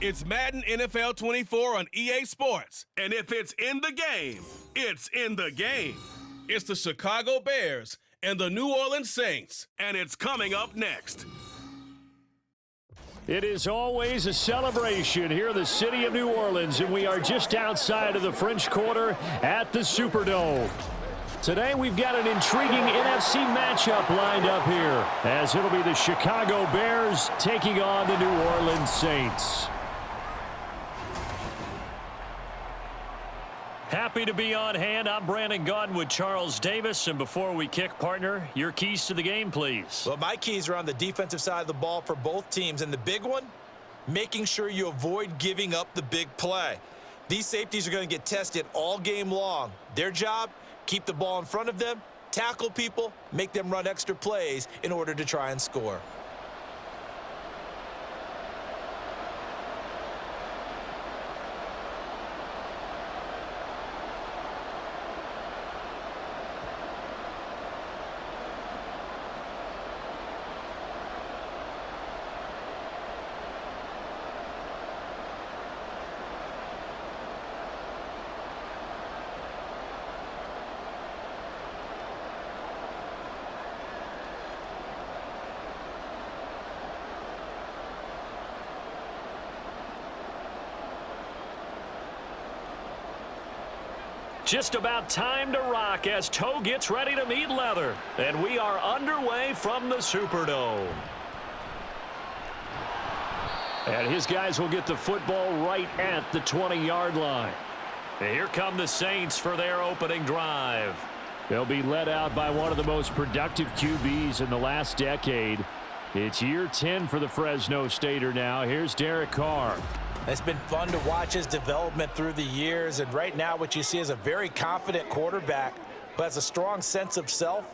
It's Madden NFL 24 on EA Sports. And if it's in the game, it's in the game. It's the Chicago Bears and the New Orleans Saints. And it's coming up next. It is always a celebration here in the city of New Orleans, and we are just outside of the French Quarter at the Superdome. Today we've got an intriguing NFC matchup lined up here, as it'll be the Chicago Bears taking on the New Orleans Saints. Happy to be on hand. I'm Brandon Gaudin with Charles Davis. And before we kick, partner, your keys to the game, please. Well, my keys are on the defensive side of the ball for both teams. And the big one, making sure you avoid giving up the big play. These safeties are going to get tested all game long. Their job, keep the ball in front of them, tackle people, make them run extra plays in order to try and score. Just about time to rock as toe gets ready to meet leather. And we are underway from the Superdome. And his guys will get the football right at the 20-yard line. And here come the Saints for their opening drive. They'll be led out by one of the most productive QBs in the last decade. It's year 10 for the Fresno Stater now. Here's Derek Carr. It's been fun to watch his development through the years, and right now what you see is a very confident quarterback who has a strong sense of self,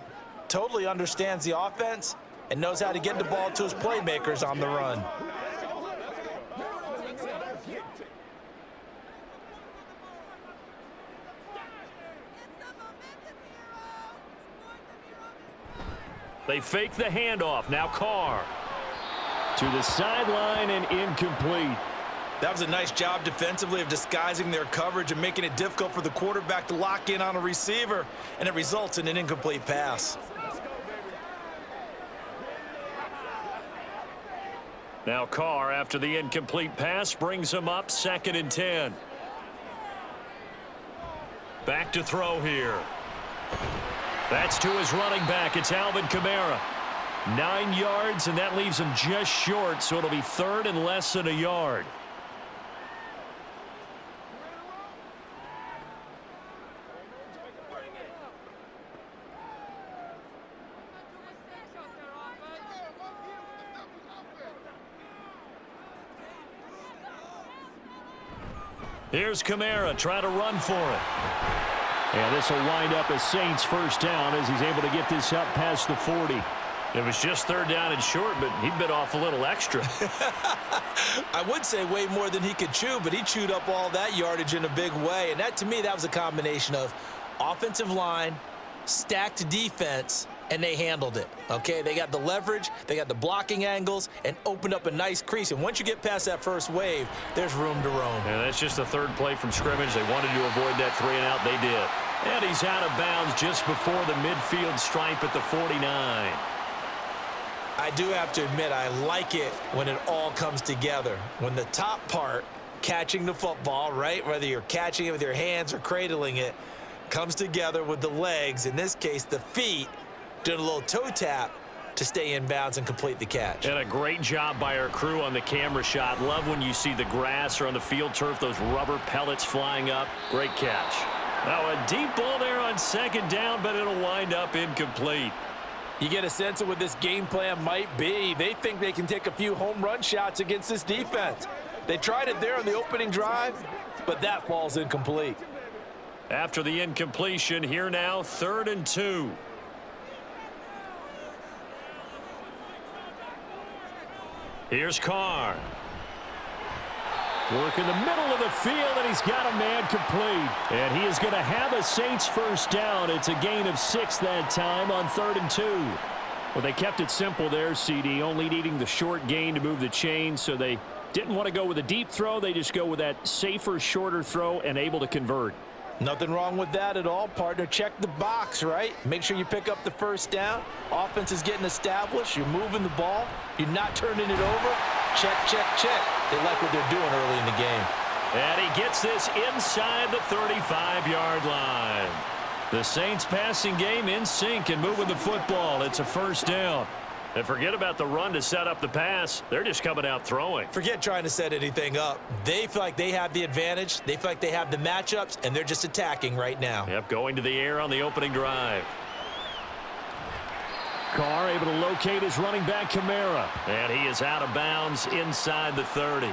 totally understands the offense, and knows how to get the ball to his playmakers on the run. They fake the handoff. Now Carr to the sideline and incomplete. That was a nice job defensively of disguising their coverage and making it difficult for the quarterback to lock in on a receiver, and it results in an incomplete pass. Now Carr, after the incomplete pass, brings him up 2nd and 10. Back to throw here. That's to his running back. It's Alvin Kamara. 9 yards, and that leaves him just short, so it'll be 3rd and less than a yard. Here's Kamara trying to run for it. And this will wind up a Saints first down as he's able to get this up past the 40. It was just 3rd down and short, but he bit off a little extra. I would say way more than he could chew, but he chewed up all that yardage in a big way. And that, to me, that was a combination of offensive line, stacked defense, and they handled it. Okay, they got the leverage, they got the blocking angles, and opened up a nice crease. And once you get past that first wave, there's room to roam. And that's just the 3rd play from scrimmage. They wanted to avoid that 3-and-out. They did. And he's out of bounds just before the midfield stripe at the 49. I do have to admit, I like it when it all comes together. When the top part, catching the football, right, whether you're catching it with your hands or cradling it, comes together with the legs, in this case the feet, doing a little toe tap to stay in bounds and complete the catch. And a great job by our crew on the camera shot. Love when you see the grass or on the field turf, those rubber pellets flying up. Great catch. Now a deep ball there on 2nd down, but it'll wind up incomplete. You get a sense of what this game plan might be. They think they can take a few home run shots against this defense. They tried it there on the opening drive, but that falls incomplete. After the incompletion, here now, 3rd and 2. Here's Carr. Work in the middle of the field, and he's got a man complete. And he is going to have a Saints first down. It's a gain of 6 that time on 3rd and 2. Well, they kept it simple there, CD, only needing the short gain to move the chain, so they Didn't want to go with a deep throw. They just go with that safer, shorter throw and able to convert. Nothing wrong with that at all, partner. Check the box, right? Make sure you pick up the first down. Offense is getting established. You're moving the ball. You're not turning it over. Check, check, check. They like what they're doing early in the game. And he gets this inside the 35-yard line. The Saints passing game in sync and moving the football. It's a first down. And forget about the run to set up the pass. They're just coming out throwing. Forget trying to set anything up. They feel like they have the advantage. They feel like they have the matchups, and they're just attacking right now. Yep, going to the air on the opening drive. Carr able to locate his running back, Kamara. And he is out of bounds inside the 30.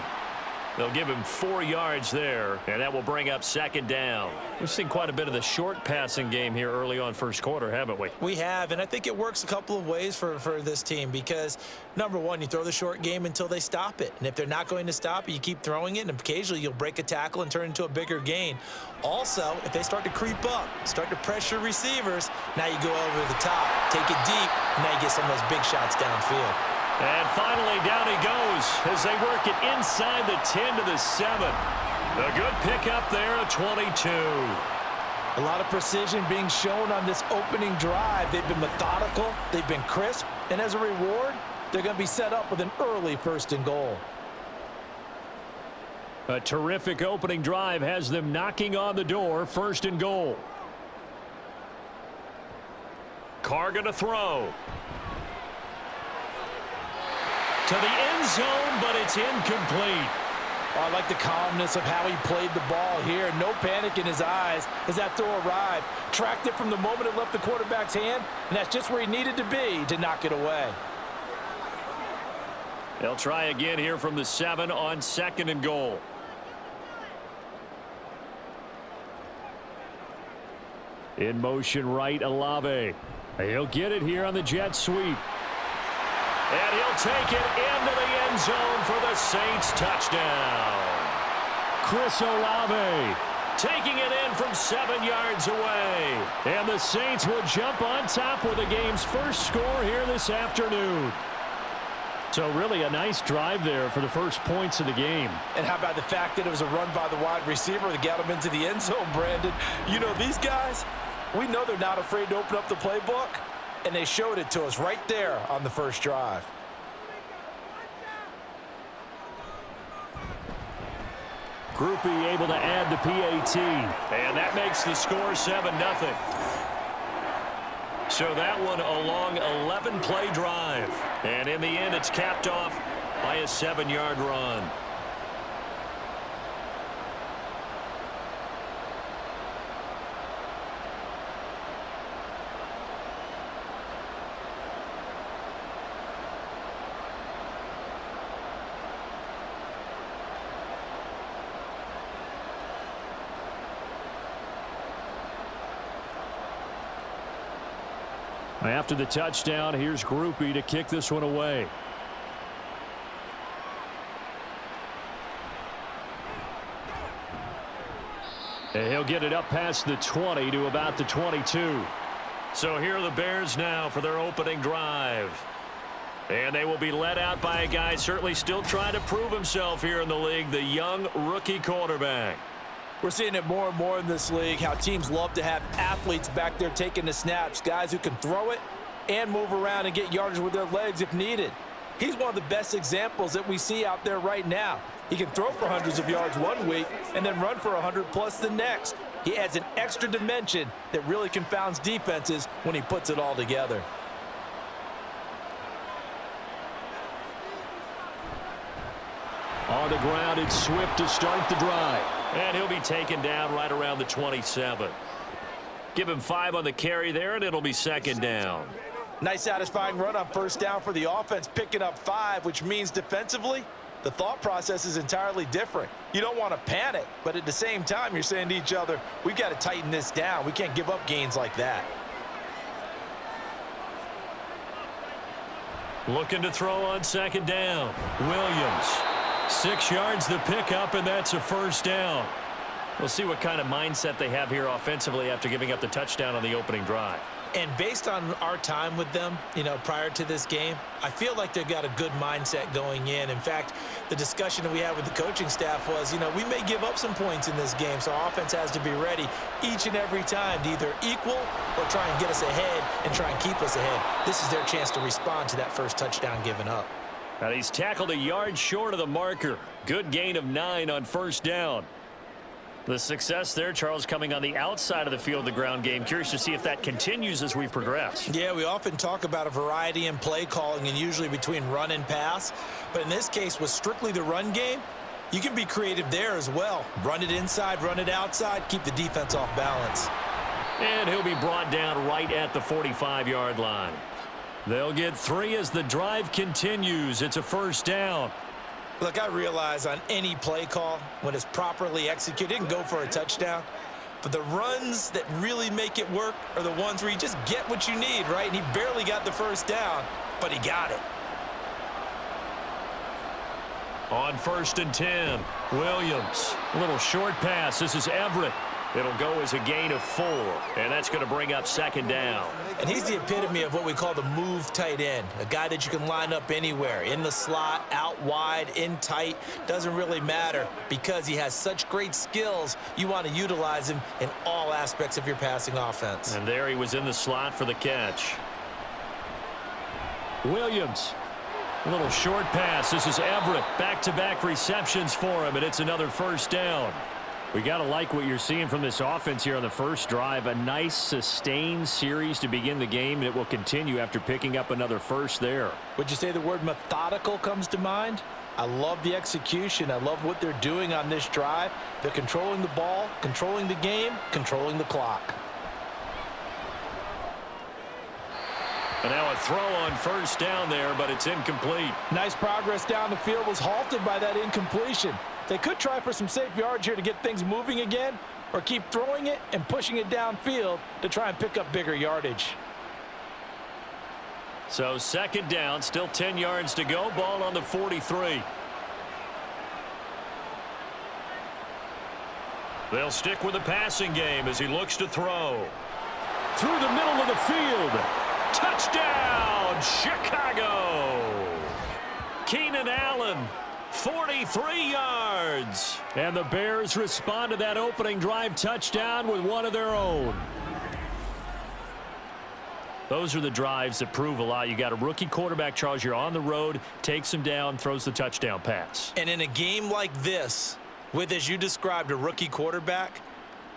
They'll give him 4 yards there, and that will bring up second down. We've seen quite a bit of the short passing game here early on first quarter, haven't we? We have, and I think it works a couple of ways for this team because, number one, you throw the short game until they stop it. And if they're not going to stop it, you keep throwing it, and occasionally you'll break a tackle and turn it into a bigger gain. Also, if they start to creep up, start to pressure receivers, now you go over the top, take it deep, and now you get some of those big shots downfield. And finally, down he goes as they work it inside the 10 to the 7. A good pickup there, a 22. A lot of precision being shown on this opening drive. They've been methodical, they've been crisp, and as a reward, they're going to be set up with an early 1st and goal. A terrific opening drive has them knocking on the door, 1st and goal. Carr going to throw. To the end zone, but it's incomplete. Oh, I like the calmness of how he played the ball here. No panic in his eyes as that throw arrived. Tracked it from the moment it left the quarterback's hand, and that's just where he needed to be to knock it away. They'll try again here from the 7 on 2nd and goal. In motion right, Olave. He'll get it here on the jet sweep. And he'll take it into the end zone for the Saints touchdown. Chris Olave taking it in from 7 yards away. And the Saints will jump on top with the game's first score here this afternoon. So really a nice drive there for the first points of the game. And how about the fact that it was a run by the wide receiver that got him into the end zone, Brandon? You know, these guys, we know they're not afraid to open up the playbook. And they showed it to us right there on the first drive. Groupie able to add the PAT. And that makes the score 7-0. So that one a long 11-play drive. And in the end, it's capped off by a 7-yard run. After the touchdown, here's Groupie to kick this one away. And he'll get it up past the 20 to about the 22. So here are the Bears now for their opening drive. And they will be led out by a guy certainly still trying to prove himself here in the league, the young rookie quarterback. We're seeing it more and more in this league, how teams love to have athletes back there taking the snaps, guys who can throw it and move around and get yardage with their legs if needed. He's one of the best examples that we see out there right now. He can throw for hundreds of yards one week and then run for 100+ the next. He adds an extra dimension that really confounds defenses when he puts it all together. On the ground, it's Swift to start the drive. And he'll be taken down right around the 27. Give him 5 on the carry there, and it'll be second down. Nice satisfying run on first down for the offense, picking up 5, which means defensively, the thought process is entirely different. You don't want to panic, but at the same time, you're saying to each other, we've got to tighten this down. We can't give up gains like that. Looking to throw on second down. Williams. 6 yards the pickup, and that's a first down. We'll see what kind of mindset they have here offensively after giving up the touchdown on the opening drive. And based on our time with them, prior to this game, I feel like they've got a good mindset going in. In fact, the discussion that we had with the coaching staff was, we may give up some points in this game, so our offense has to be ready each and every time to either equal or try and get us ahead and try and keep us ahead. This is their chance to respond to that first touchdown given up. And he's tackled a yard short of the marker. Good gain of 9 on first down. The success there, Charles, coming on the outside of the field of the ground game. Curious to see if that continues as we progress. Yeah, we often talk about a variety in play calling and usually between run and pass. But in this case, with strictly the run game, you can be creative there as well. Run it inside, run it outside, keep the defense off balance. And he'll be brought down right at the 45-yard line. They'll get 3 as the drive continues. It's a first down. Look, I realize on any play call, when it's properly executed, it can go for a touchdown. But the runs that really make it work are the ones where you just get what you need, right? And he barely got the first down, but he got it. On 1st and 10, Williams. A little short pass. This is Everett. It'll go as a gain of 4, and that's going to bring up 2nd down. And he's the epitome of what we call the move tight end, a guy that you can line up anywhere, in the slot, out wide, in tight, doesn't really matter because he has such great skills. You want to utilize him in all aspects of your passing offense. And there he was in the slot for the catch. Williams. A little short pass. This is Everett. Back-to-back receptions for him, and it's another first down. We got to like what you're seeing from this offense here on the first drive. A nice, sustained series to begin the game, and it will continue after picking up another first there. Would you say the word methodical comes to mind? I love the execution. I love what they're doing on this drive. They're controlling the ball, controlling the game, controlling the clock. And now a throw on first down there, but it's incomplete. Nice progress down the field was halted by that incompletion. They could try for some safe yards here to get things moving again, or keep throwing it and pushing it downfield to try and pick up bigger yardage. So 2nd down, still 10 yards to go. Ball on the 43. They'll stick with the passing game as he looks to throw. Through the middle of the field. Touchdown, Chicago! Keenan Allen. 43 yards. And the Bears respond to that opening drive touchdown with one of their own. Those are the drives that prove a lot. You got a rookie quarterback, Charles. You're on the road, takes him down, throws the touchdown pass. And in a game like this, with, as you described, a rookie quarterback,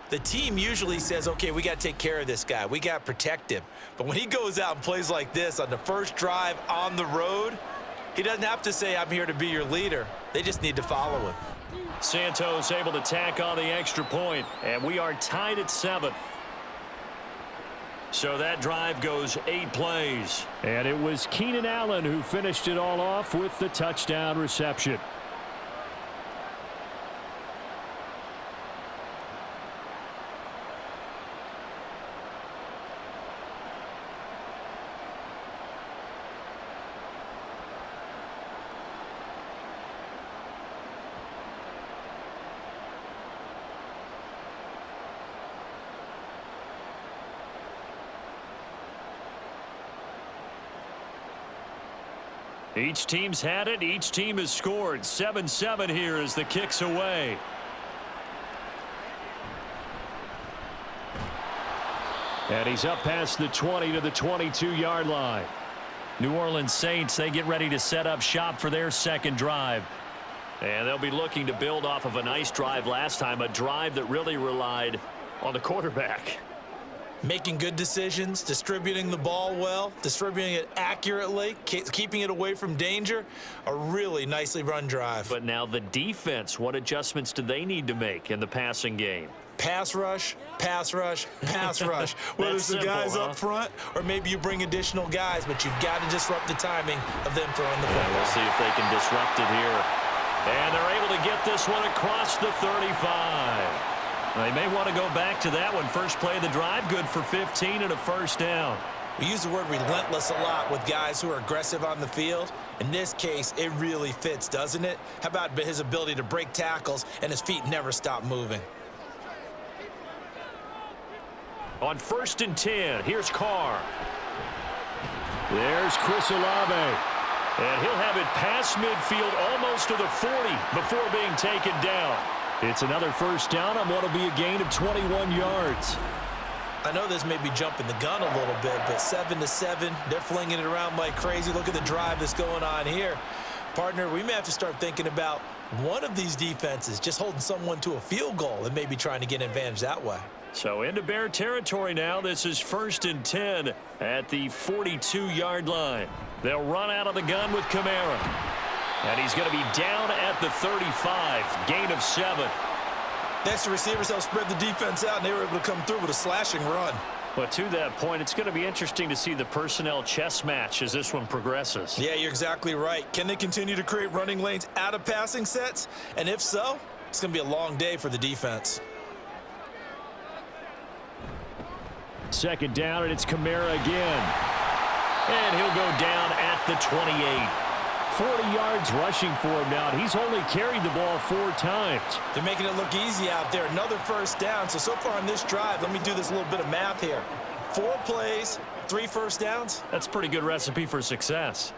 the team usually says, okay, we got to take care of this guy. We got to protect him. But when he goes out and plays like this on the first drive on the road, he doesn't have to say, I'm here to be your leader. They just need to follow him. Santos able to tack on the extra point, and we are tied at 7. So that drive goes 8 plays. And it was Keenan Allen who finished it all off with the touchdown reception. Each team's had it. Each team has scored. 7-7 here as the kick's away. And he's up past the 20 to the 22-yard line. New Orleans Saints, they get ready to set up shop for their 2nd drive. And they'll be looking to build off of a nice drive last time, a drive that really relied on the quarterback. Making good decisions, distributing the ball well, distributing it accurately, keeping it away from danger. A really nicely run drive. But now the defense, what adjustments do they need to make in the passing game? Pass rush, pass rush, pass rush. Whether it's the guys up front or maybe you bring additional guys, but you've got to disrupt the timing of them throwing the football. We'll see if they can disrupt it here. And they're able to get this one across the 35. They may want to go back to that one. First play of the drive, good for 15 and a first down. We use the word relentless a lot with guys who are aggressive on the field. In this case, it really fits, doesn't it? How about his ability to break tackles and his feet never stop moving? On 1st and 10, here's Carr. There's Chris Olave. And he'll have it past midfield almost to the 40 before being taken down. It's another first down on what will be a gain of 21 yards. I know this may be jumping the gun a little bit, but 7-7, they're flinging it around like crazy. Look at the drive that's going on here. Partner, we may have to start thinking about one of these defenses just holding someone to a field goal and maybe trying to get an advantage that way. So into Bear territory now. This is 1st and 10 at the 42-yard line. They'll run out of the gun with Kamara. And he's going to be down at the 35, gain of 7. Next to receivers, they'll spread the defense out, and they were able to come through with a slashing run. But to that point, it's going to be interesting to see the personnel chess match as this one progresses. Yeah, you're exactly right. Can they continue to create running lanes out of passing sets? And if so, it's going to be a long day for the defense. 2nd down, and it's Kamara again. And he'll go down at the 28. 40 yards rushing for him now. He's only carried the ball 4 times. They're making it look easy out there. Another first down. So far on this drive, let me do this little bit of math here. 4 plays, 3 first downs. That's a pretty good recipe for success.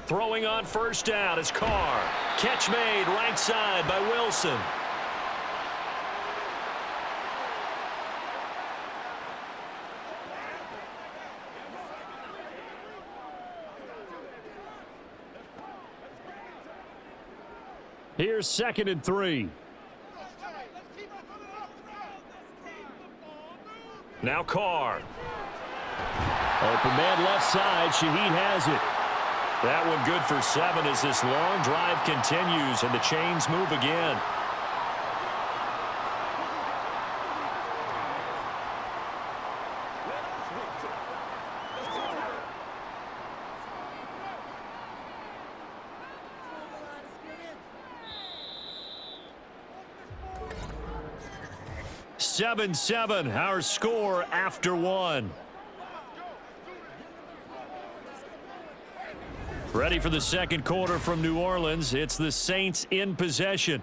Throwing on 1st down is Carr. Catch made right side by Wilson. Here's 2nd and 3. Now Carr. Open man left side. Shaheed has it. That one good for 7 as this long drive continues and the chains move again. Seven, our score after 1. Ready for the 2nd quarter from New Orleans. It's the Saints in possession.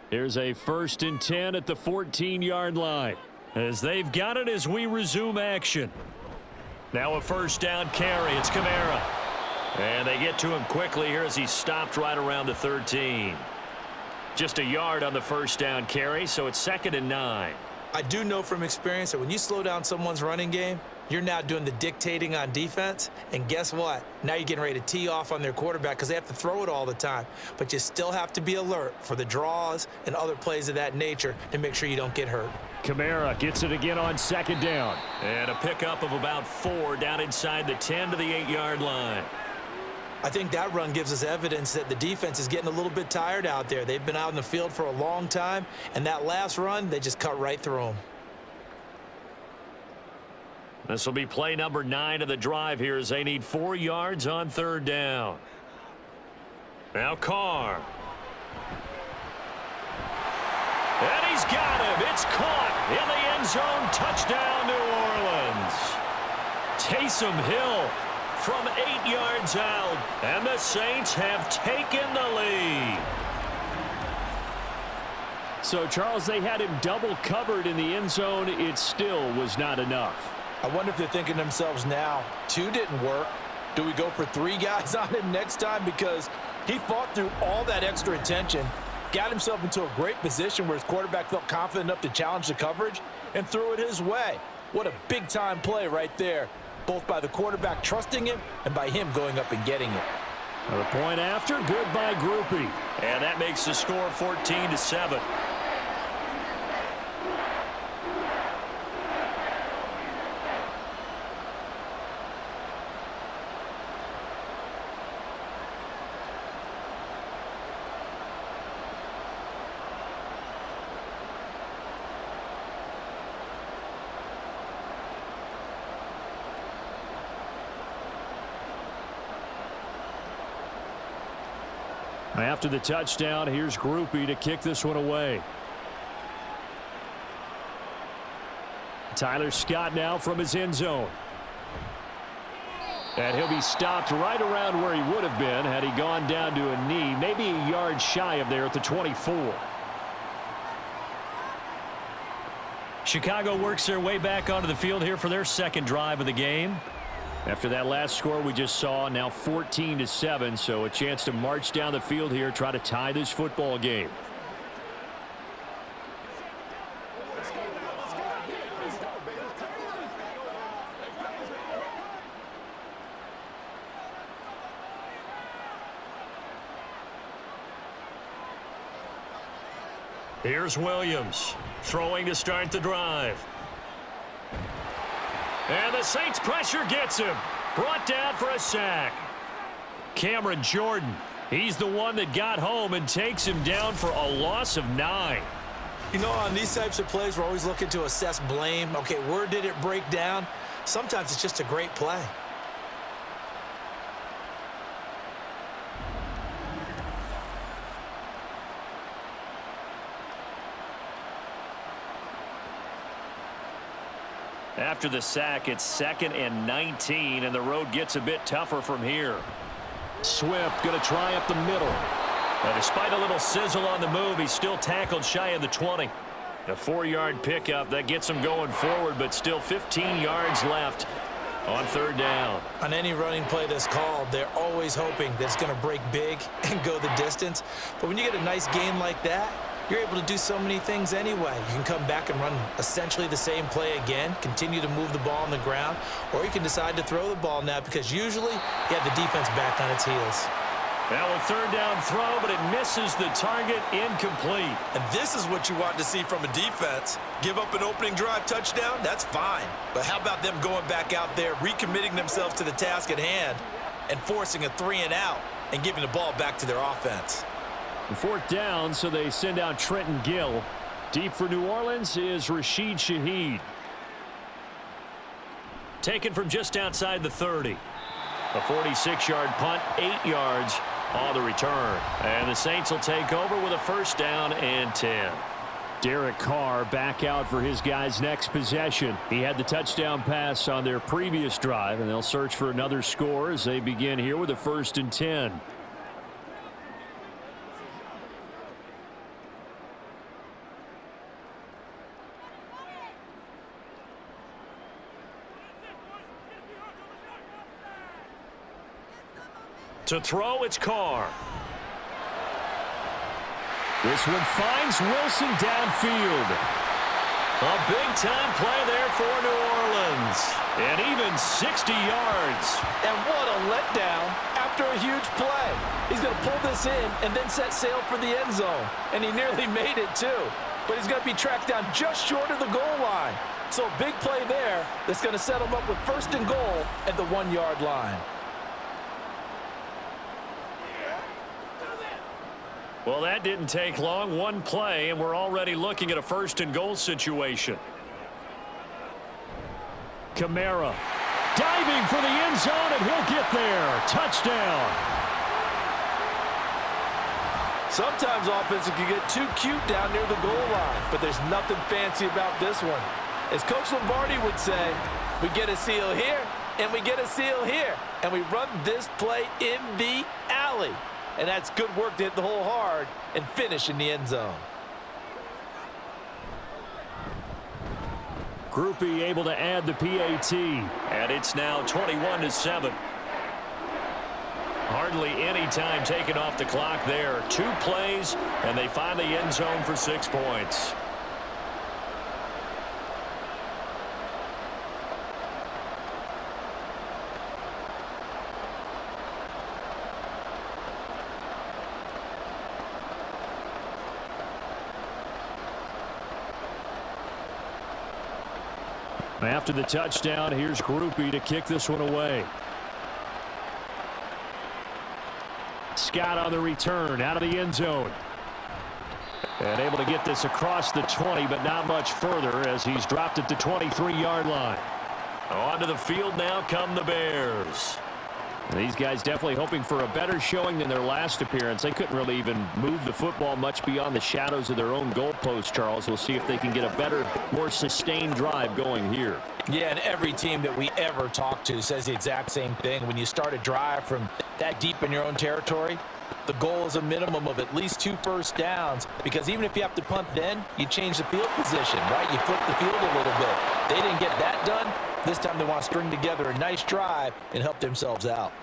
Here's a 1st and 10 at the 14-yard line. As they've got it as we resume action. Now a 1st down carry. It's Kamara. And they get to him quickly here as he stopped right around the 13. Just a yard on the 1st down carry, so it's 2nd and 9. I do know from experience that when you slow down someone's running game, you're now doing the dictating on defense. And guess what? Now you're getting ready to tee off on their quarterback because they have to throw it all the time. But you still have to be alert for the draws and other plays of that nature to make sure you don't get hurt. Kamara gets it again on 2nd down. And a pickup of about 4 down inside the 10 to the 8-yard line. I think that run gives us evidence that the defense is getting a little bit tired out there. They've been out in the field for a long time, and that last run, they just cut right through them. This will be play number 9 of the drive here as they need 4 yards on 3rd down. Now Carr. And he's got him. It's caught in the end zone. Touchdown, New Orleans. Taysom Hill from 8 yards out, and the Saints have taken the lead. So, Charles, they had him double covered in the end zone. It still was not enough. I wonder if they're thinking to themselves now, 2 didn't work. Do we go for 3 guys on him next time? Because he fought through all that extra attention, got himself into a great position where his quarterback felt confident enough to challenge the coverage and threw it his way. What a big-time play right there, both by the quarterback trusting him and by him going up and getting it. The point after, good by Groupie. And that makes the score 14-7. After the touchdown, here's Groupie to kick this one away. Tyler Scott now from his end zone. And he'll be stopped right around where he would have been had he gone down to a knee, maybe a yard shy of there at the 24. Chicago works their way back onto the field here for their second drive of the game. After that last score we just saw, now 14-7, so a chance to march down the field here, try to tie this football game. Here's Williams throwing to start the drive. And the Saints pressure gets him. Brought down for a sack. Cameron Jordan, he's the one that got home and takes him down for a loss of 9. You know, on these types of plays, we're always looking to assess blame. Okay, where did it break down? Sometimes it's just a great play. After the sack, it's 2nd and 19, and the road gets a bit tougher from here. Swift going to try up the middle. But despite a little sizzle on the move, he's still tackled shy of the 20. A 4-yard pickup that gets him going forward, but still 15 yards left on 3rd down. On any running play that's called, they're always hoping that it's going to break big and go the distance. But when you get a nice gain like that, you're able to do so many things anyway. You can come back and run essentially the same play again, continue to move the ball on the ground, or you can decide to throw the ball now because usually you have the defense back on its heels. Now a 3rd down throw, but it misses the target, incomplete. And this is what you want to see from a defense. Give up an opening drive touchdown, that's fine. But how about them going back out there, recommitting themselves to the task at hand, and forcing a 3-and-out and giving the ball back to their offense. 4th down, so they send out Trenton Gill. Deep for New Orleans is Rashid Shaheed. Taken from just outside the 30. A 46-yard punt, 8 yards on the return. And the Saints will take over with a 1st down and 10. Derek Carr back out for his guys' next possession. He had the touchdown pass on their previous drive, and they'll search for another score as they begin here with a 1st and 10. To throw, it's Carr. This one finds Wilson downfield. A big-time play there for New Orleans. And even 60 yards. And what a letdown after a huge play. He's going to pull this in and then set sail for the end zone. And he nearly made it, too. But he's going to be tracked down just short of the goal line. So a big play there that's going to set him up with 1st and goal at the 1-yard line. Well, that didn't take long. One play, and we're already looking at a 1st and goal situation. Kamara diving for the end zone, and he'll get there. Touchdown. Sometimes offenses can get too cute down near the goal line, but there's nothing fancy about this one. As Coach Lombardi would say, we get a seal here, and we get a seal here, and we run this play in the alley. And that's good work to hit the hole hard and finish in the end zone. Groupie able to add the PAT. And it's now 21-7. Hardly any time taken off the clock there. 2 plays, and they find the end zone for 6 points. After the touchdown, here's Groupie to kick this one away. Scott on the return out of the end zone. And able to get this across the 20, but not much further as he's dropped at the 23-yard line. Onto the field now come the Bears. These guys definitely hoping for a better showing than their last appearance. They couldn't really even move the football much beyond the shadows of their own goalpost, Charles. We'll see if they can get a better, more sustained drive going here. Yeah, and every team that we ever talk to says the exact same thing. When you start a drive from that deep in your own territory, the goal is a minimum of at least 2 first downs, because even if you have to punt then, you change the field position, right? You flip the field a little bit. They didn't get that done. This time they want to string together a nice drive and help themselves out.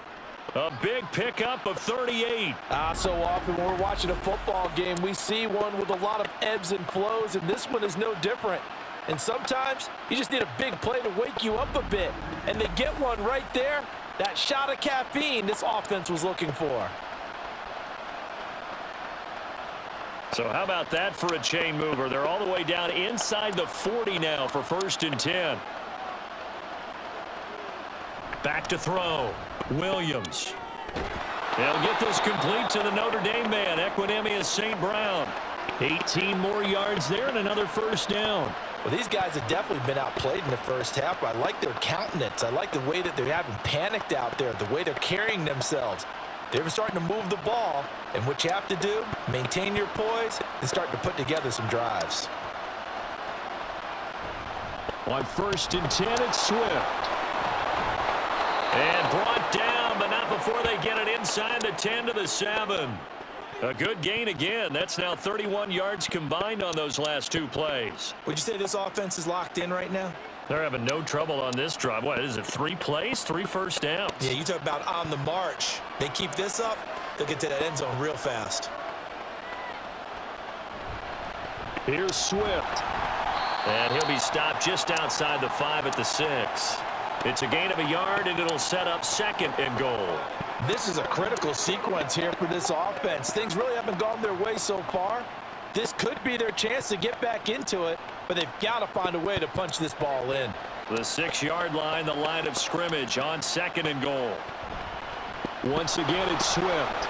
A big pickup of 38. So often when we're watching a football game, we see one with a lot of ebbs and flows, and this one is no different. And sometimes you just need a big play to wake you up a bit. And they get one right there. That shot of caffeine this offense was looking for. So how about that for a chain mover? They're all the way down inside the 40 now for 1st and 10. Back to throw. Williams. They'll get this complete to the Notre Dame man, Equinemius St. Brown. 18 more yards there and another 1st down. Well, these guys have definitely been outplayed in the first half. I like their countenance. I like the way that they're having panicked out there, the way they're carrying themselves. They're starting to move the ball, and what you have to do, maintain your poise and start to put together some drives. On 1st and 10, it's Swift. And brought down, but not before they get it inside the 10 to the 7. A good gain again. That's now 31 yards combined on those last 2 plays. Would you say this offense is locked in right now? They're having no trouble on this drive. What is it, 3 plays, 3 first downs? Yeah, you talk about on the march. They keep this up, they'll get to that end zone real fast. Here's Swift. And he'll be stopped just outside the 5 at the 6. It's a gain of a yard, and it'll set up 2nd and goal. This is a critical sequence here for this offense. Things really haven't gone their way so far. This could be their chance to get back into it, but they've got to find a way to punch this ball in. The 6-yard line, the line of scrimmage on 2nd and goal. Once again, it's Swift.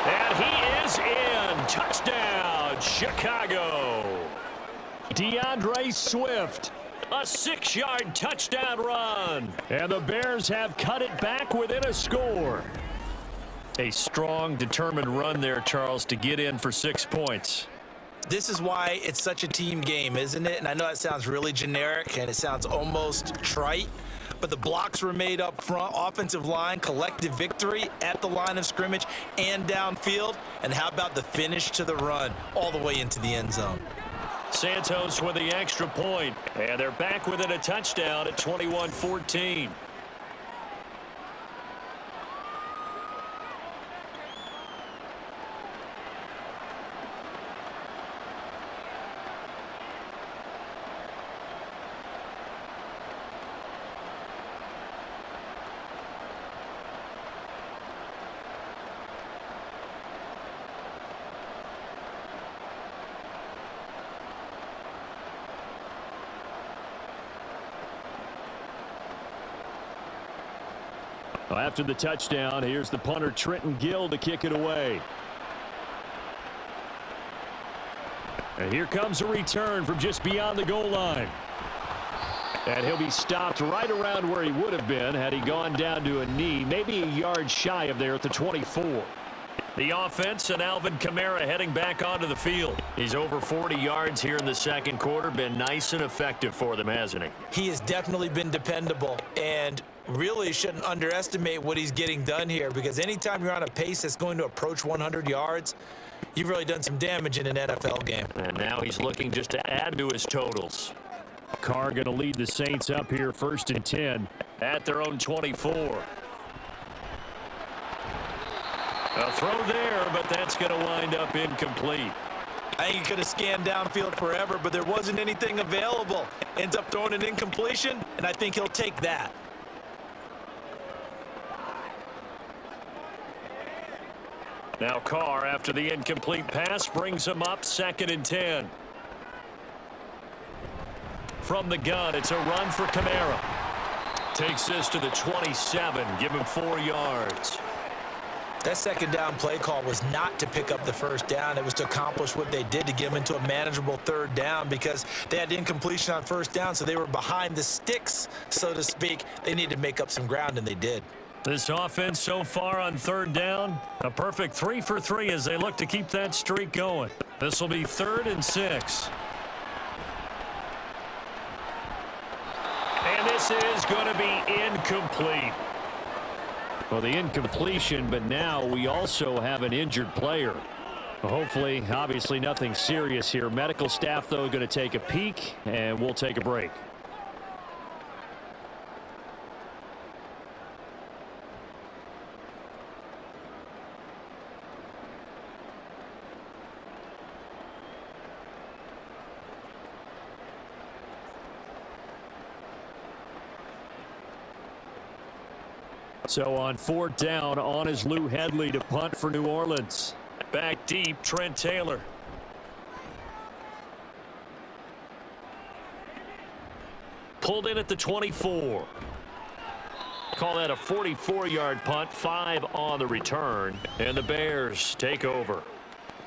And he is in. Touchdown, Chicago. DeAndre Swift. A 6-yard touchdown run. And the Bears have cut it back within a score. A strong, determined run there, Charles, to get in for 6 points. This is why it's such a team game, isn't it? And I know that sounds really generic and it sounds almost trite, but the blocks were made up front, offensive line, collective victory at the line of scrimmage and downfield. And how about the finish to the run all the way into the end zone? Santos with the extra point, and they're back within a touchdown at 21-14. After the touchdown, here's the punter Trenton Gill to kick it away. And here comes a return from just beyond the goal line. And he'll be stopped right around where he would have been had he gone down to a knee, maybe a yard shy of there at the 24. The offense and Alvin Kamara heading back onto the field. He's over 40 yards here in the 2nd quarter. Been nice and effective for them, hasn't he? He has definitely been dependable, and really shouldn't underestimate what he's getting done here, because anytime you're on a pace that's going to approach 100 yards, you've really done some damage in an NFL game. And now he's looking just to add to his totals. Carr going to lead the Saints up here 1st and 10. At their own 24. A throw there, but that's going to wind up incomplete. I think he could have scanned downfield forever, but there wasn't anything available. Ends up throwing an incompletion, and I think he'll take that. Now Carr, after the incomplete pass, brings him up 2nd and 10. From the gun, it's a run for Kamara. Takes this to the 27, give him 4 yards. That 2nd down play call was not to pick up the 1st down. It was to accomplish what they did, to get them into a manageable 3rd down, because they had incompletion on 1st down, so they were behind the sticks, so to speak. They needed to make up some ground, and they did. This offense so far on third down, a perfect 3 for 3 as they look to keep that streak going. This will be 3rd and 6. And this is going to be incomplete. Well, the incompletion, but now we also have an injured player. Hopefully, obviously nothing serious here. Medical staff, though, going to take a peek, and we'll take a break. So on 4th down, on is Lou Hedley to punt for New Orleans. Back deep, Trent Taylor. Pulled in at the 24. Call that a 44-yard punt, 5 on the return. And the Bears take over.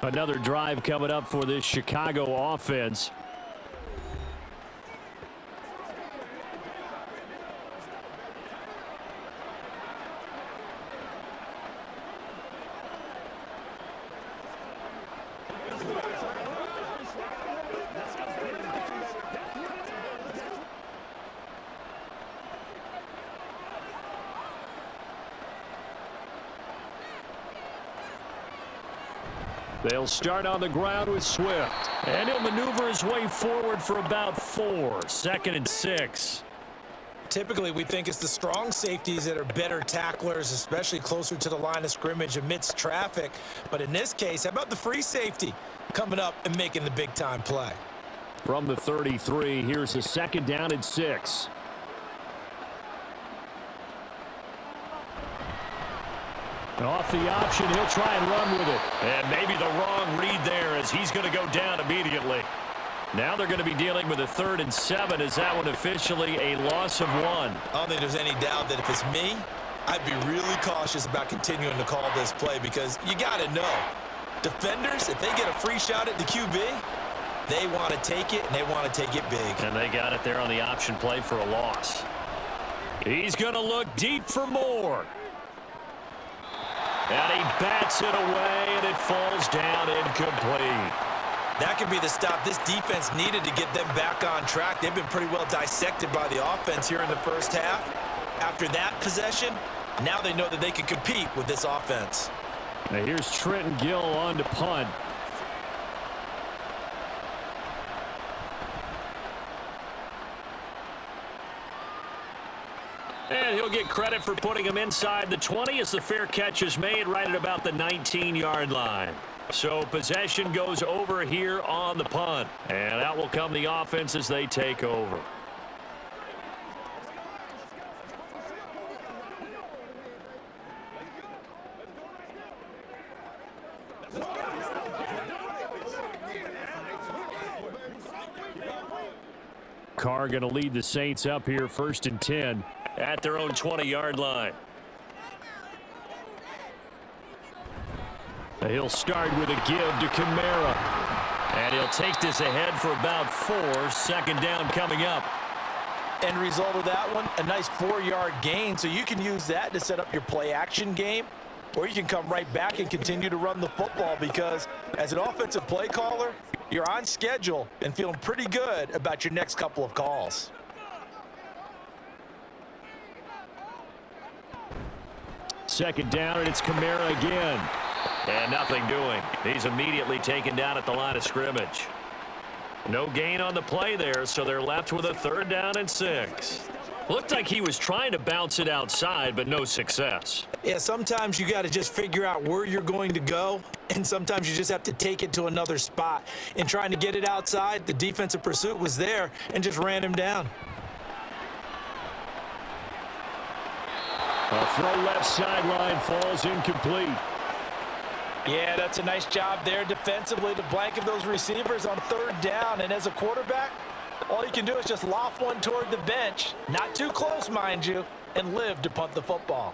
Another drive coming up for this Chicago offense. They'll start on the ground with Swift. And he'll maneuver his way forward for about 4. 2nd and 6. Typically, we think it's the strong safeties that are better tacklers, especially closer to the line of scrimmage amidst traffic. But in this case, how about the free safety coming up and making the big-time play? From the 33, here's a 2nd down and 6. Off the option, he'll try and run with it. And maybe the wrong read there as he's going to go down immediately. Now they're going to be dealing with a 3rd and 7. Is that one officially a loss of 1? I don't think there's any doubt that if it's me, I'd be really cautious about continuing to call this play because you got to know, defenders, if they get a free shot at the QB, they want to take it, and they want to take it big. And they got it there on the option play for a loss. He's going to look deep for more. And he bats it away, and it falls down incomplete. That could be the stop this defense needed to get them back on track. They've been pretty well dissected by the offense here in the first half. After that possession, now they know that they can compete with this offense. Now here's Trenton Gill on to punt. And he'll get credit for putting him inside the 20 as the fair catch is made right at about the 19-yard line. So possession goes over here on the punt. And out will come the offense as they take over. Carr going to lead the Saints up here 1st and 10 at their own 20-yard line. He'll start with a give to Kamara. And he'll take this ahead for about 4. 2nd down coming up. End result of that one, a nice 4-yard gain. So you can use that to set up your play-action game, or you can come right back and continue to run the football because as an offensive play caller, you're on schedule and feeling pretty good about your next couple of calls. Second down, and it's Kamara again. And nothing doing. He's immediately taken down at the line of scrimmage. No gain on the play there, so they're left with a 3rd down and 6. Looked like he was trying to bounce it outside, but no success. Yeah, sometimes you got to just figure out where you're going to go, and sometimes you just have to take it to another spot. In trying to get it outside, the defensive pursuit was there and just ran him down. A throw left sideline falls incomplete. Yeah, that's a nice job there defensively to blanket those receivers on 3rd down. And as a quarterback, all you can do is just loft one toward the bench. Not too close, mind you, and live to punt the football.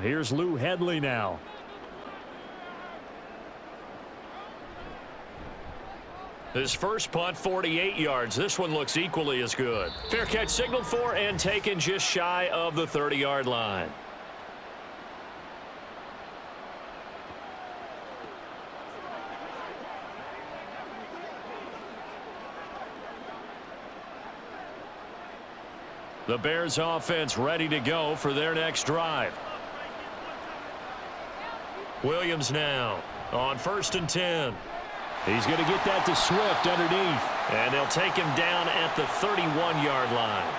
Here's Lou Hedley now. His first punt, 48 yards. This one looks equally as good. Fair catch signaled for and taken just shy of the 30-yard line. The Bears offense ready to go for their next drive. Williams now on 1st and 10. He's going to get that to Swift underneath. And they'll take him down at the 31-yard line.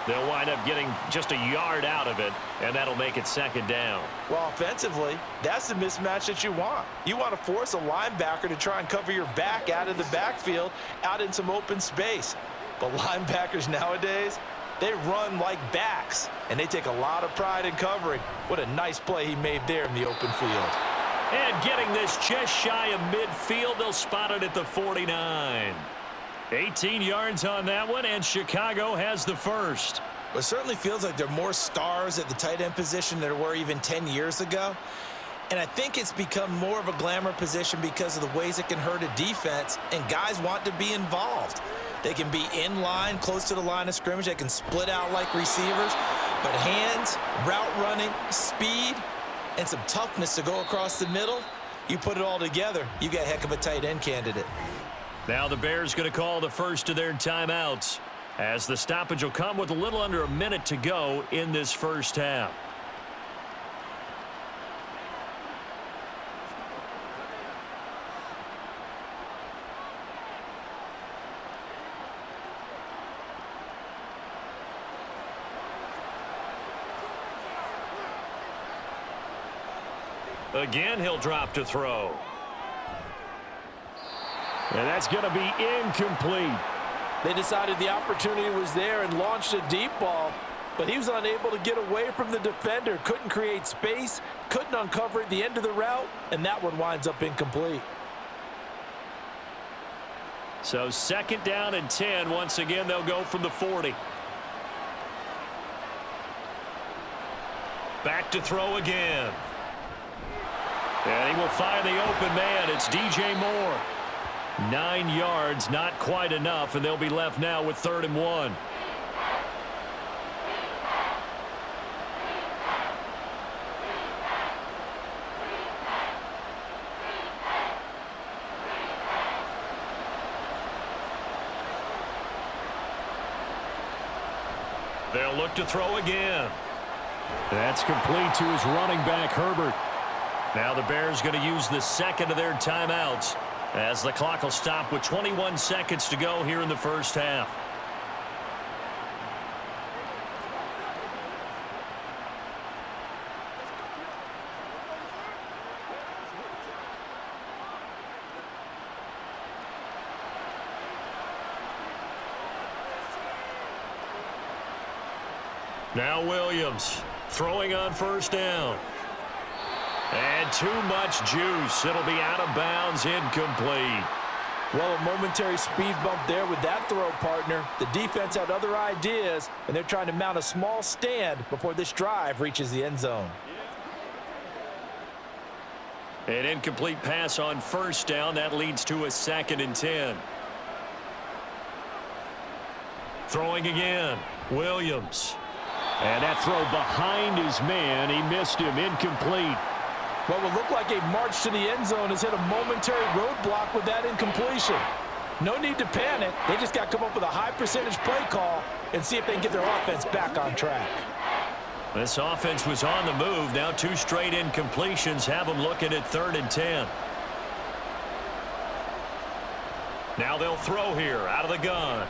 They'll wind up getting just a yard out of it, and that'll make it 2nd down. Well, offensively, that's the mismatch that you want. You want to force a linebacker to try and cover your back out of the backfield, out in some open space. But linebackers nowadays, they run like backs, and they take a lot of pride in covering. What a nice play he made there in the open field. And getting this just shy of midfield, they'll spot it at the 49. 18 yards on that one, and Chicago has the first. It certainly feels like there are more stars at the tight end position than there were even 10 years ago. And I think it's become more of a glamour position because of the ways it can hurt a defense, and guys want to be involved. They can be in line, close to the line of scrimmage. They can split out like receivers. But hands, route running, speed, and some toughness to go across the middle, you put it all together, you got a heck of a tight end candidate. Now the Bears going to call the first of their timeouts, as the stoppage will come with a little under a minute to go in this first half. Again, he'll drop to throw. And that's going to be incomplete. They decided the opportunity was there and launched a deep ball, but he was unable to get away from the defender, couldn't create space, couldn't uncover at the end of the route, and that one winds up incomplete. So 2nd down and 10. Once again, they'll go from the 40. Back to throw again. And he will find the open man. It's DJ Moore. 9 yards, not quite enough, and they'll be left now with 3rd and 1. They'll look to throw again. That's complete to his running back, Herbert. Now the Bears going to use the 2nd of their timeouts, as the clock will stop with 21 seconds to go here in the first half. Now Williams throwing on 1st down. And too much juice. It'll be out of bounds, incomplete. Well, a momentary speed bump there with that throw, partner. The defense had other ideas, and they're trying to mount a small stand before this drive reaches the end zone. An incomplete pass on 1st down. That leads to a 2nd and 10. Throwing again. Williams. And that throw behind his man. He missed him. Incomplete. What would look like a march to the end zone has hit a momentary roadblock with that incompletion. No need to panic. They just got to come up with a high percentage play call and see if they can get their offense back on track. This offense was on the move. Now 2 straight incompletions have them looking at 3rd and 10. Now they'll throw here out of the gun.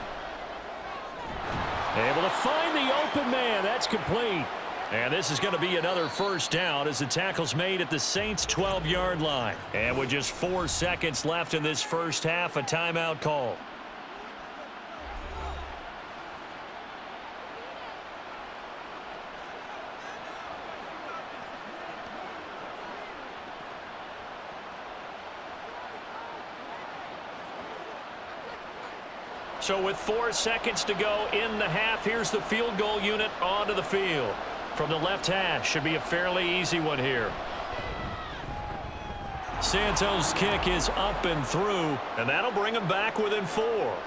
Able to find the open man. That's complete. And this is going to be another 1st down as the tackle's made at the Saints' 12-yard line. And with just 4 seconds left in this first half, a timeout call. So with 4 seconds to go in the half, here's the field goal unit onto the field. From the left hash, should be a fairly easy one here. Santos' kick is up and through, and that'll bring them back within 4.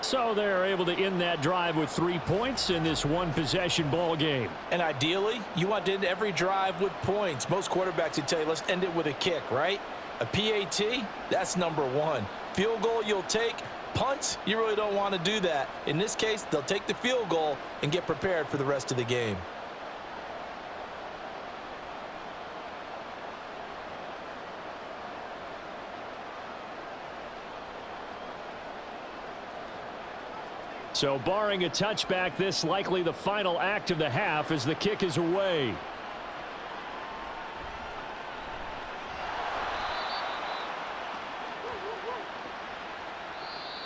So they're able to end that drive with 3 points in this one-possession ball game. And ideally, you want to end every drive with points. Most quarterbacks would tell you, let's end it with a kick, right? A PAT, that's number 1. Field goal you'll take, punts, you really don't want to do that. In this case, they'll take the field goal and get prepared for the rest of the game. So barring a touchback, this likely the final act of the half as the kick is away.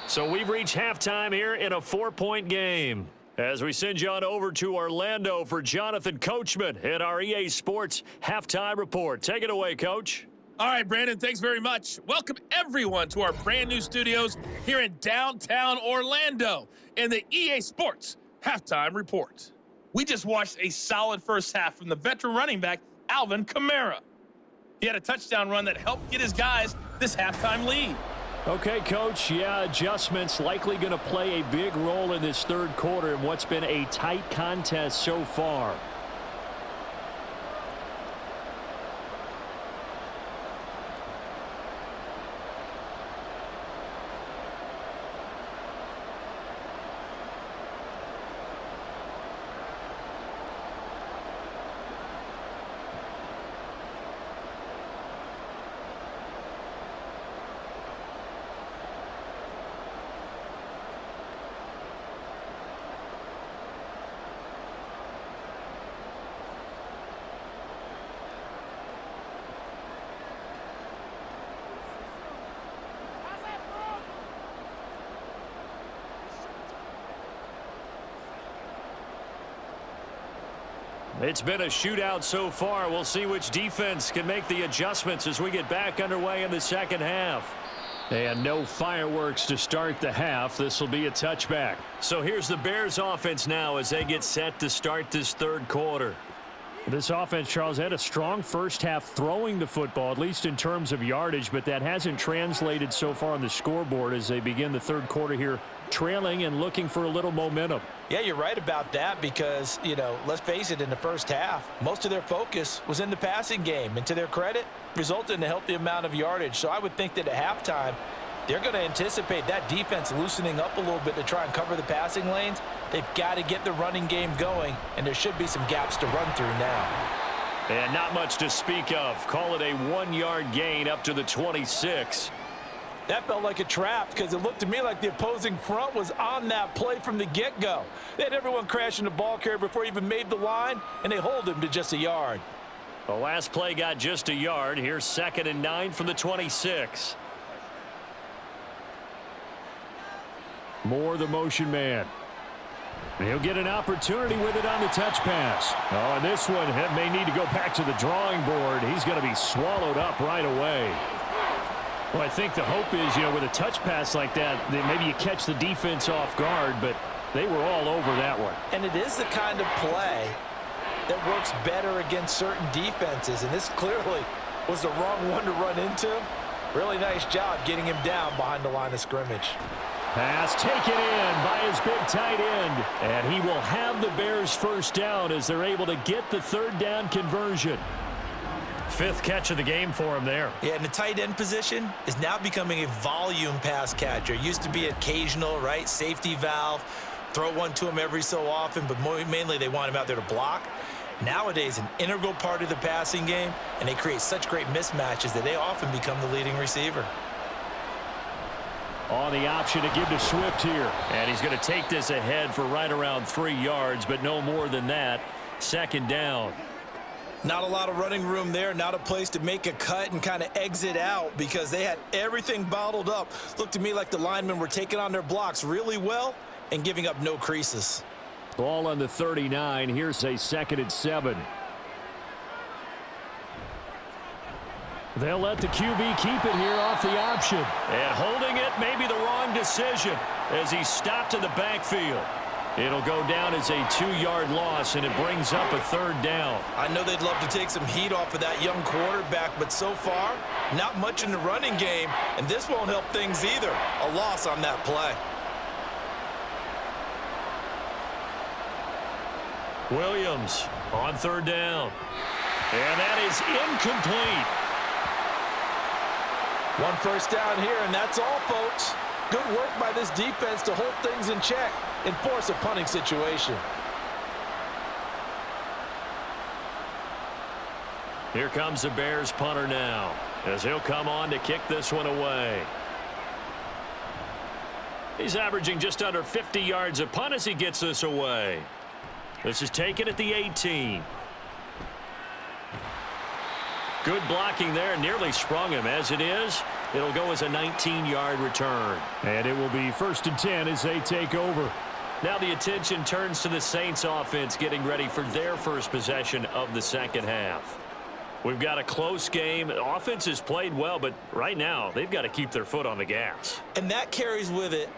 So we've reached halftime here in a 4-point game. As we send you on over to Orlando for Jonathan Coachman at our EA Sports Halftime Report. Take it away, Coach. All right, Brandon, thanks very much. Welcome, everyone, to our brand new studios here in downtown Orlando in the EA Sports Halftime Report. We just watched a solid first half from the veteran running back, Alvin Kamara. He had a touchdown run that helped get his guys this halftime lead. Okay, Coach, yeah, adjustments likely going to play a big role in this third quarter in what's been a tight contest so far. It's been a shootout so far. We'll see which defense can make the adjustments as we get back underway in the second half. And no fireworks to start the half. This will be a touchback. So here's the Bears offense now as they get set to start this third quarter. This offense, Charles, had a strong first half throwing the football, at least in terms of yardage, but that hasn't translated so far on the scoreboard as they begin the third quarter here, trailing and looking for a little momentum. Yeah, you're right about that because, let's face it, in the first half, most of their focus was in the passing game. And to their credit, resulted in a healthy amount of yardage. So I would think that at halftime, they're going to anticipate that defense loosening up a little bit to try and cover the passing lanes. They've got to get the running game going, and there should be some gaps to run through now. And not much to speak of. Call it a 1-yard gain up to the 26. That felt like a trap because it looked to me like the opposing front was on that play from the get-go. They had everyone crashing the ball carrier before he even made the line, and they hold him to just a yard. The last play got just a yard. Here's 2nd and 9 from the 26. Moore, the motion man. And he'll get an opportunity with it on the touch pass. Oh, and this one may need to go back to the drawing board. He's going to be swallowed up right away. Well, I think the hope is, with a touch pass like that maybe you catch the defense off guard, but they were all over that one. And it is the kind of play that works better against certain defenses, and this clearly was the wrong one to run into. Really nice job getting him down behind the line of scrimmage. Pass taken in by his big tight end, and he will have the Bears first down as they're able to get the third down conversion. 5th catch of the game for him there. Yeah, and the tight end position is now becoming a volume pass catcher. It used to be occasional, right? Safety valve, throw one to him every so often, but mainly they want him out there to block. Nowadays, an integral part of the passing game, and they create such great mismatches that they often become the leading receiver. On the option to give to Swift here. And he's going to take this ahead for right around 3 yards, but no more than that. 2nd down. Not a lot of running room there, not a place to make a cut and kind of exit out because they had everything bottled up. Looked to me like the linemen were taking on their blocks really well and giving up no creases. Ball on the 39. Here's a 2nd and 7. They'll let the QB keep it here off the option. And holding it may be the wrong decision as he stopped in the backfield. It'll go down as a 2-yard loss, and it brings up a 3rd down. I know they'd love to take some heat off of that young quarterback, but so far, not much in the running game, and this won't help things either. A loss on that play. Williams on 3rd down. And that is incomplete. One first down here, and that's all, folks. Good work by this defense to hold things in check and force a punting situation. Here comes the Bears punter now, as he'll come on to kick this one away. He's averaging just under 50 yards a punt as he gets this away. This is taken at the 18. Good blocking there, nearly sprung him. As it is, it'll go as a 19-yard return. And it will be 1st and 10 as they take over. Now the attention turns to the Saints offense getting ready for their first possession of the second half. We've got a close game. The offense has played well, but right now they've got to keep their foot on the gas. And that carries with it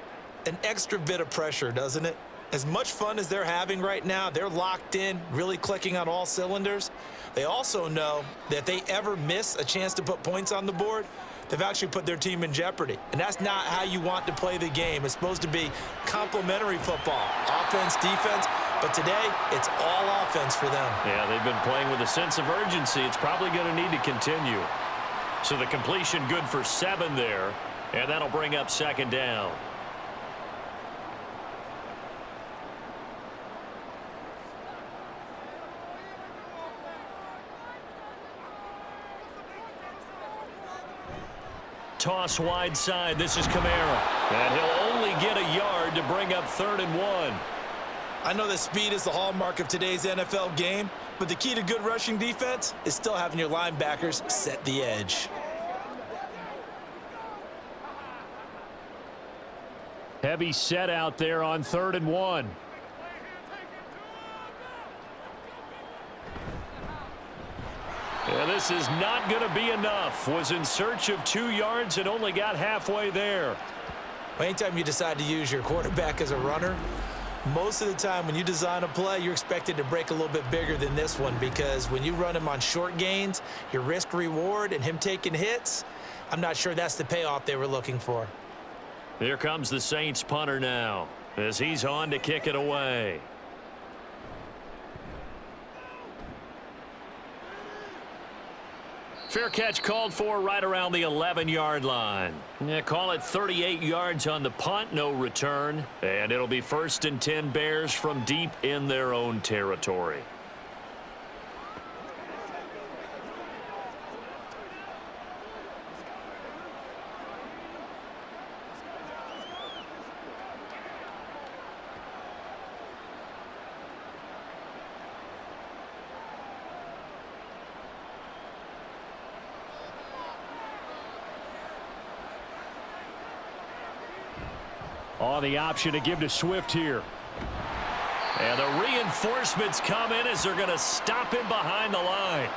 an extra bit of pressure, doesn't it? As much fun as they're having right now, they're locked in, really clicking on all cylinders. They also know that if they ever miss a chance to put points on the board, they've actually put their team in jeopardy. And that's not how you want to play the game. It's supposed to be complementary football, offense, defense. But today, it's all offense for them. Yeah, they've been playing with a sense of urgency. It's probably going to need to continue. So the completion good for 7 there, and that'll bring up 2nd down. Toss wide side. This is Kamara. And he'll only get a yard to bring up 3rd and 1. I know that speed is the hallmark of today's NFL game, but the key to good rushing defense is still having your linebackers set the edge. Heavy set out there on 3rd and 1. Yeah, this is not going to be enough. Was in search of 2 yards and only got halfway there. Anytime you decide to use your quarterback as a runner, most of the time when you design a play, you're expected to break a little bit bigger than this one, because when you run him on short gains, your risk-reward and him taking hits, I'm not sure that's the payoff they were looking for. Here comes the Saints punter now, as he's on to kick it away. Fair catch called for right around the 11-yard line. Yeah, call it 38 yards on the punt, no return. And it'll be 1st and 10 Bears from deep in their own territory. On the option to give to Swift here. And the reinforcements come in as they're going to stop him behind the line.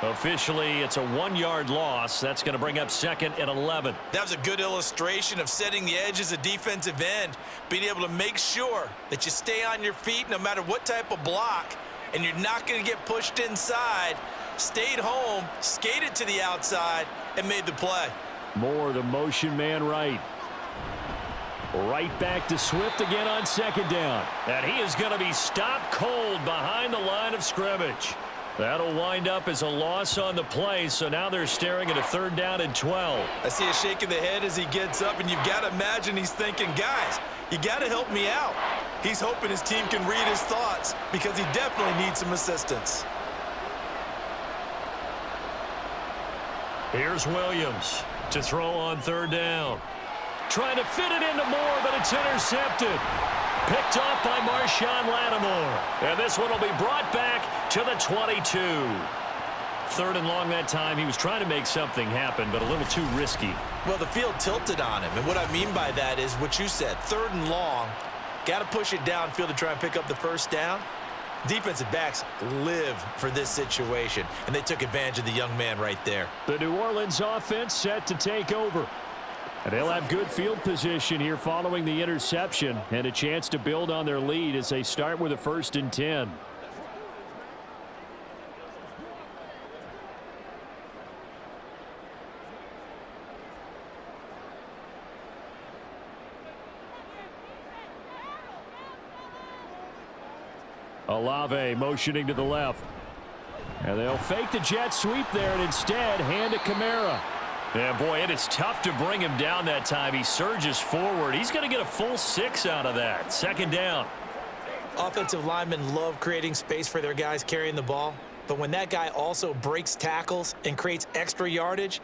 Officially, it's a 1-yard loss. That's going to bring up 2nd and 11. That was a good illustration of setting the edge as a defensive end, being able to make sure that you stay on your feet no matter what type of block, and you're not going to get pushed inside. Stayed home, skated to the outside, and made the play. More the motion man right. Right back to Swift again on 2nd down. And he is going to be stopped cold behind the line of scrimmage. That'll wind up as a loss on the play, so now they're staring at a 3rd down and 12. I see a shake of the head as he gets up, and you've got to imagine he's thinking, guys, you got to help me out. He's hoping his team can read his thoughts, because he definitely needs some assistance. Here's Williams to throw on 3rd down. Trying to fit it into Moore, but it's intercepted. Picked off by Marshawn Lattimore. And this one will be brought back to the 22. 3rd and long that time. He was trying to make something happen, but a little too risky. Well, the field tilted on him, and what I mean by that is what you said. 3rd and long, got to push it downfield to try and pick up the 1st down. Defensive backs live for this situation, and they took advantage of the young man right there. The New Orleans offense set to take over. And they'll have good field position here following the interception and a chance to build on their lead as they start with a 1st and 10. Olave motioning to the left. And they'll fake the jet sweep there and instead hand to Kamara. Yeah, boy, it is tough to bring him down that time. He surges forward. He's going to get a full 6 out of that. Second down. Offensive linemen love creating space for their guys carrying the ball. But when that guy also breaks tackles and creates extra yardage,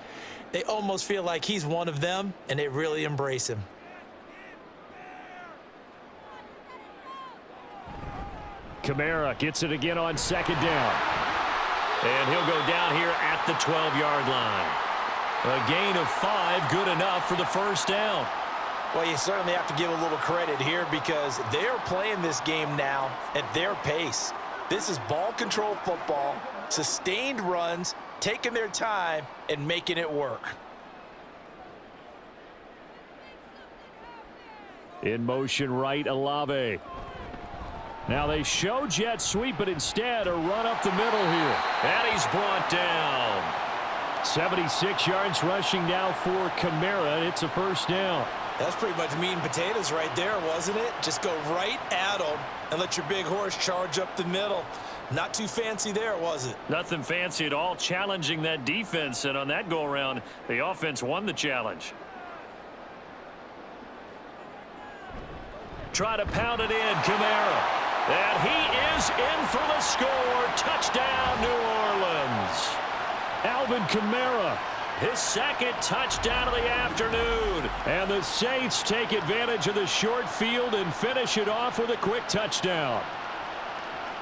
they almost feel like he's one of them, and they really embrace him. Kamara gets it again on second down. And he'll go down here at the 12-yard line. A gain of 5, good enough for the first down. Well, you certainly have to give a little credit here because they're playing this game now at their pace. This is ball control football, sustained runs, taking their time, and making it work. In motion right, Olave. Now they show jet sweep, but instead a run up the middle here. And he's brought down. 76 yards rushing now for Kamara, and it's a first down. That's pretty much meat and potatoes right there, wasn't it? Just go right at them and let your big horse charge up the middle. Not too fancy there, was it? Nothing fancy at all, challenging that defense, and on that go-around, the offense won the challenge. Try to pound it in, Kamara. And he is in for the score. Touchdown, New Orleans. Alvin Kamara. His second touchdown of the afternoon. And the Saints take advantage of the short field and finish it off with a quick touchdown.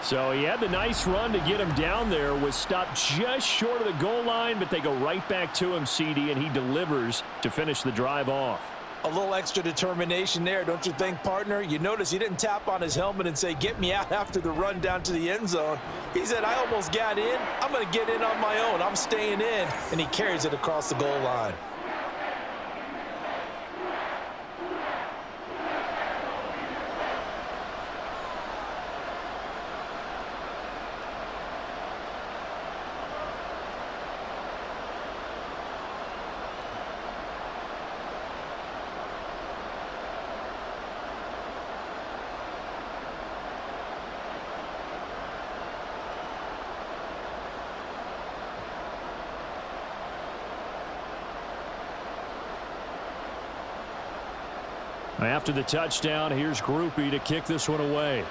So he had the nice run to get him down there, was stopped just short of the goal line, but they go right back to him, CD, and he delivers to finish the drive off. A little extra determination there, don't you think, partner? You notice he didn't tap on his helmet and say, get me out after the run down to the end zone. He said, I almost got in. I'm going to get in on my own. I'm staying in. And he carries it across the goal line. After the touchdown, here's Groupie to kick this one away.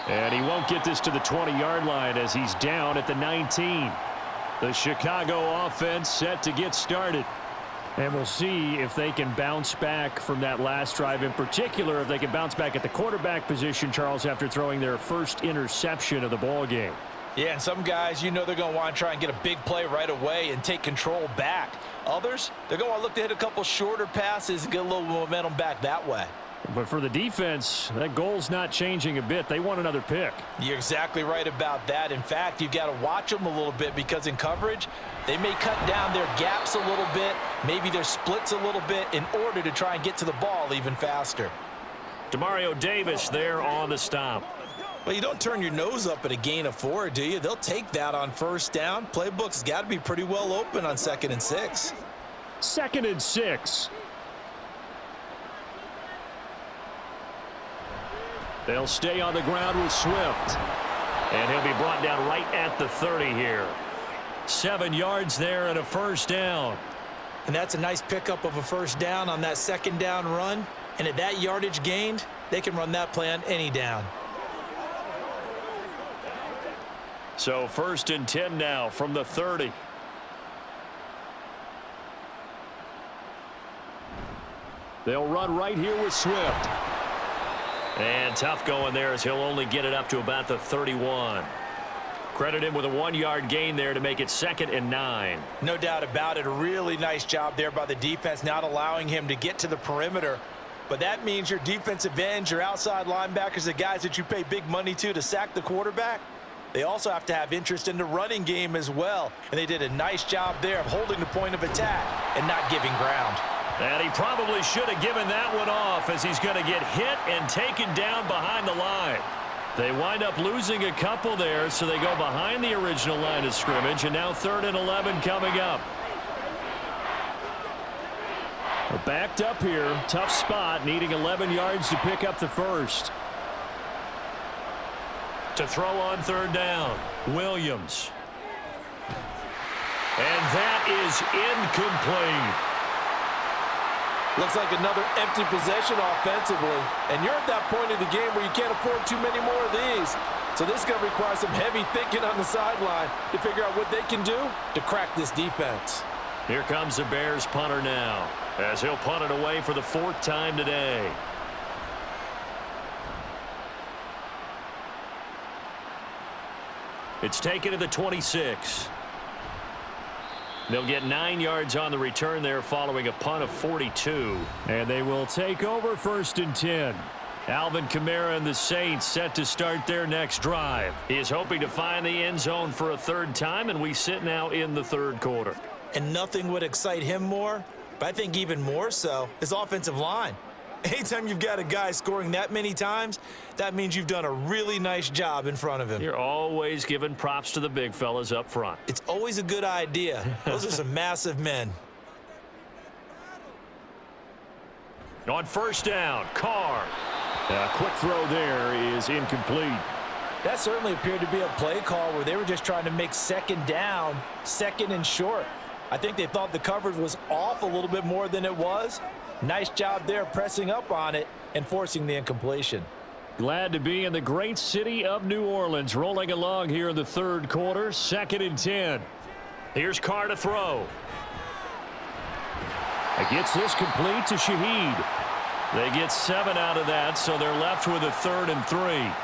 And he won't get this to the 20-yard line as he's down at the 19. The Chicago offense set to get started. And we'll see if they can bounce back from that last drive, in particular if they can bounce back at the quarterback position, Charles, after throwing their first interception of the ball game. Yeah, and some guys, you know they're going to want to try and get a big play right away and take control back. Others, they're going to look to hit a couple shorter passes and get a little momentum back that way. But for the defense, that goal's not changing a bit. They want another pick. You're exactly right about that. In fact, you've got to watch them a little bit because in coverage, they may cut down their gaps a little bit, maybe their splits a little bit in order to try and get to the ball even faster. Demario Davis there on the stop. Well, you don't turn your nose up at a gain of 4, do you? They'll take that on first down. Playbook's got to be pretty well open on 2nd and 6. 2nd and 6. They'll stay on the ground with Swift. And he'll be brought down right at the 30 here. 7 yards there and a first down. And that's a nice pickup of a first down on that 2nd down run. And at that yardage gained, they can run that play on any down. So 1st and 10 now from the 30. They'll run right here with Swift. And tough going there as he'll only get it up to about the 31. Credit him with a 1-yard gain there to make it 2nd and 9. No doubt about it. A really nice job there by the defense, not allowing him to get to the perimeter. But that means your defensive ends, your outside linebackers, the guys that you pay big money to sack the quarterback, they also have to have interest in the running game as well. And they did a nice job there of holding the point of attack and not giving ground. And he probably should have given that one off as he's going to get hit and taken down behind the line. They wind up losing a couple there, so they go behind the original line of scrimmage, and now 3rd and 11 coming up. We're backed up here. Tough spot, needing 11 yards to pick up the first. To throw on third down, Williams. And that is incomplete. Looks like another empty possession offensively. And you're at that point in the game where you can't afford too many more of these. So this is going to require some heavy thinking on the sideline to figure out what they can do to crack this defense. Here comes the Bears punter now, as he'll punt it away for the 4th time today. It's taken to the 26. They'll get 9 yards on the return there following a punt of 42. And they will take over 1st and 10. Alvin Kamara and the Saints set to start their next drive. He is hoping to find the end zone for a 3rd time, and we sit now in the 3rd quarter. And nothing would excite him more, but I think even more so, his offensive line. Anytime you've got a guy scoring that many times, that means you've done a really nice job in front of him. You're always giving props to the big fellas up front. It's always a good idea. Those are some massive men. On 1st down, Carr. A quick throw there is incomplete. That certainly appeared to be a play call where they were just trying to make 2nd down, 2nd and short. I think they thought the coverage was off a little bit more than it was. Nice job there pressing up on it and forcing the incompletion. Glad to be in the great city of New Orleans, rolling along here in the 3rd quarter, 2nd and 10. Here's Carr to throw. Gets this complete to Shaheed. They get 7 out of that, so they're left with a 3rd and 3.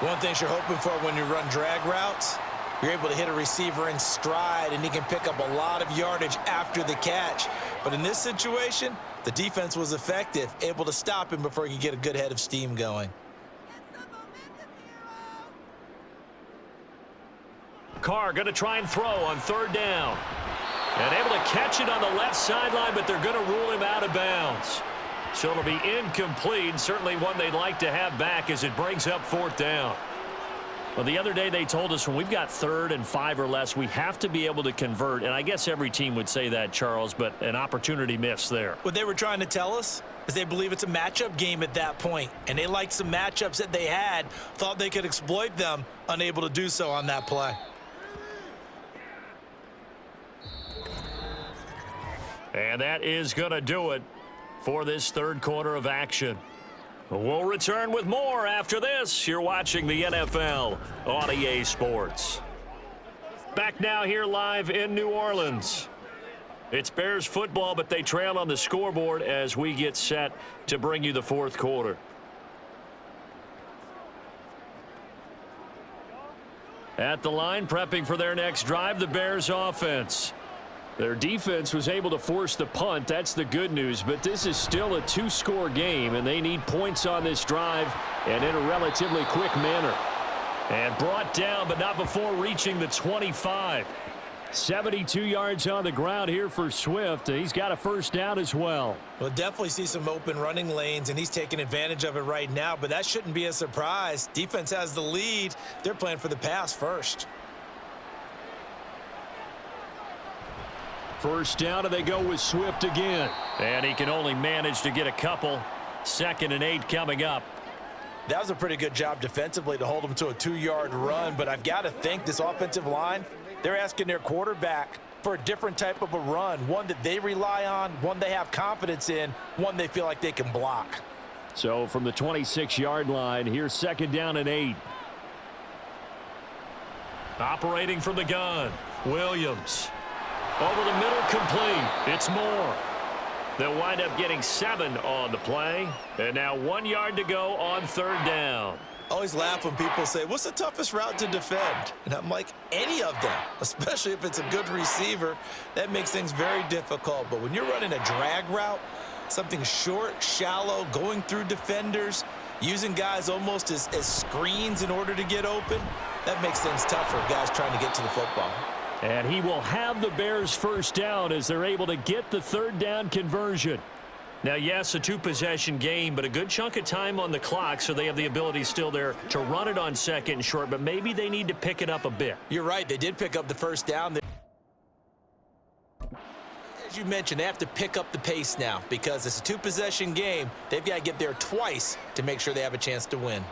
One thing you're hoping for when you run drag routes, you're able to hit a receiver in stride, and he can pick up a lot of yardage after the catch. But in this situation, the defense was effective, able to stop him before he could get a good head of steam going. Carr going to try and throw on 3rd down. And able to catch it on the left sideline, but they're going to rule him out of bounds. So it'll be incomplete, certainly one they'd like to have back as it brings up 4th down. Well, the other day they told us when we've got 3rd and 5 or less, we have to be able to convert. And I guess every team would say that, Charles, but an opportunity missed there. What they were trying to tell us is they believe it's a matchup game at that point. And they liked some matchups that they had, thought they could exploit them, unable to do so on that play. And that is going to do it for this 3rd quarter of action. We'll return with more after this. You're watching the NFL on EA Sports. Back now here live in New Orleans. It's Bears football, but they trail on the scoreboard as we get set to bring you the 4th quarter. At the line, prepping for their next drive, the Bears offense. Their defense was able to force the punt. That's the good news. But this is still a 2-score game, and they need points on this drive and in a relatively quick manner. And brought down, but not before reaching the 25. 72 yards on the ground here for Swift. He's got a 1st down as well. We'll definitely see some open running lanes, and he's taking advantage of it right now. But that shouldn't be a surprise. Defense has the lead. They're playing for the pass first. 1st down, and they go with Swift again. And he can only manage to get a couple. 2nd and 8 coming up. That was a pretty good job defensively to hold him to a 2-yard run, but I've got to think this offensive line, they're asking their quarterback for a different type of a run, one that they rely on, one they have confidence in, one they feel like they can block. So from the 26-yard line, here's 2nd down and 8. Operating from the gun, Williams. Over the middle, complete. It's Moore. They'll wind up getting 7 on the play. And now 1 yard to go on 3rd down. I always laugh when people say, what's the toughest route to defend? And I'm like, any of them, especially if it's a good receiver. That makes things very difficult. But when you're running a drag route, something short, shallow, going through defenders, using guys almost as screens in order to get open, that makes things tough for guys trying to get to the football. And he will have the Bears 1st down as they're able to get the 3rd down conversion. Now, yes, a 2-possession game, but a good chunk of time on the clock, so they have the ability still there to run it on 2nd and short, but maybe they need to pick it up a bit. You're right. They did pick up the 1st down. As you mentioned, they have to pick up the pace now because it's a 2-possession game. They've got to get there twice to make sure they have a chance to win.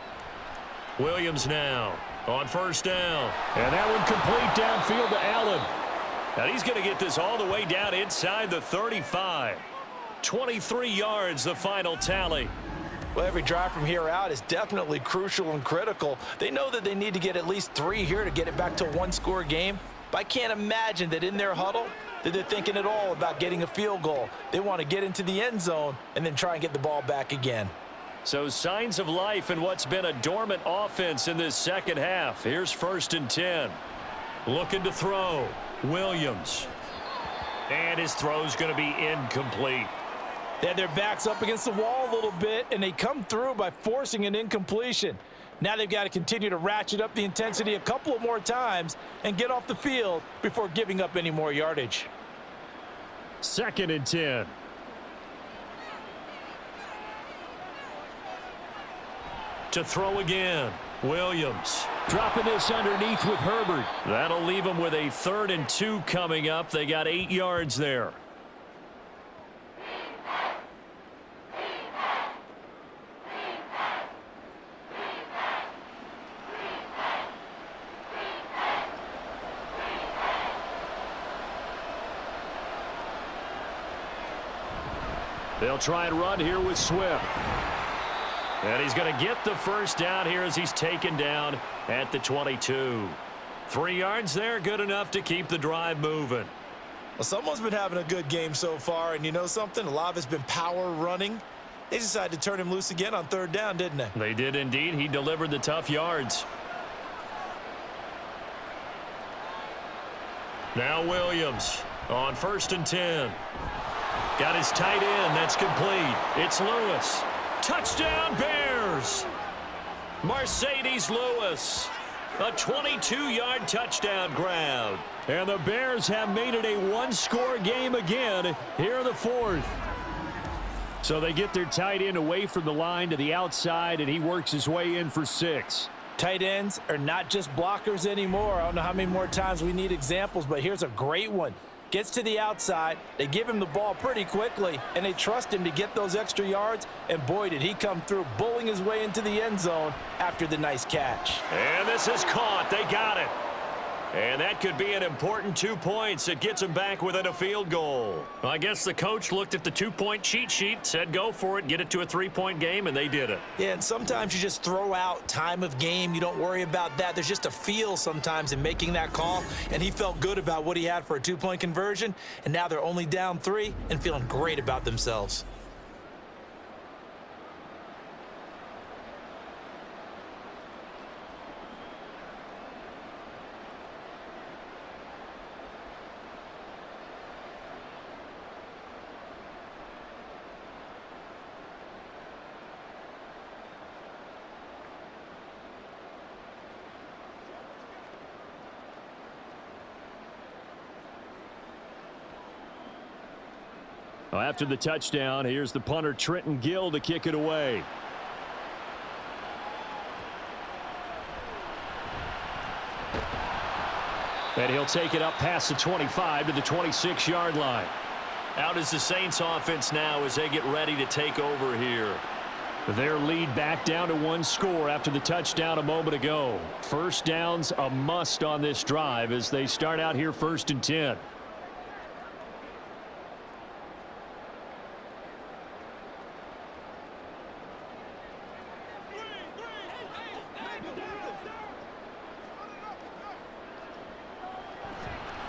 Williams now. on first down. And that one complete downfield to Allen. And he's going to get this all the way down inside the 35. 23 yards, the final tally. Well, every drive from here out is definitely crucial and critical. They know that they need to get at least 3 here to get it back to a one-score game. But I can't imagine that in their huddle that they're thinking at all about getting a field goal. They want to get into the end zone and then try and get the ball back again. So signs of life in what's been a dormant offense in this second half. Here's 1st and 10. Looking to throw. Williams. And his throw's going to be incomplete. They had their backs up against the wall a little bit, and they come through by forcing an incompletion. Now they've got to continue to ratchet up the intensity a couple of more times and get off the field before giving up any more yardage. 2nd and 10. To throw again. Williams. Dropping this underneath with Herbert. That'll leave them with a 3rd and 2 coming up. They got 8 yards there. They'll try and run here with Swift. And he's going to get the first down here as he's taken down at the 22. 3 yards there, good enough to keep the drive moving. Well, someone's been having a good game so far, and you know something? A lot of it's been power running. They decided to turn him loose again on 3rd down, didn't they? They did indeed. He delivered the tough yards. Now Williams on 1st and 10. Got his tight end. That's complete. It's Lewis. Touchdown, Bears. Mercedes Lewis. A 22-yard touchdown grab. And the Bears have made it a one-score game again here in the 4th. So they get their tight end away from the line to the outside, and he works his way in for 6. Tight ends are not just blockers anymore. I don't know how many more times we need examples, but here's a great one. Gets to the outside, they give him the ball pretty quickly, and they trust him to get those extra yards, and boy, did he come through, bullying his way into the end zone after the nice catch. And this is caught. They got it. And that could be an important 2 points. It gets him back within a field goal. I guess the coach looked at the 2-point cheat sheet, said go for it, get it to a 3-point game, and they did it. Yeah, and sometimes you just throw out time of game. You don't worry about that. There's just a feel sometimes in making that call, and he felt good about what he had for a 2-point conversion, and now they're only down 3 and feeling great about themselves. Well, after the touchdown, here's the punter Trenton Gill to kick it away. And he'll take it up past the 25 to the 26-yard line. Out is the Saints offense now as they get ready to take over here. Their lead back down to 1 score after the touchdown a moment ago. First down's a must on this drive as they start out here 1st and 10.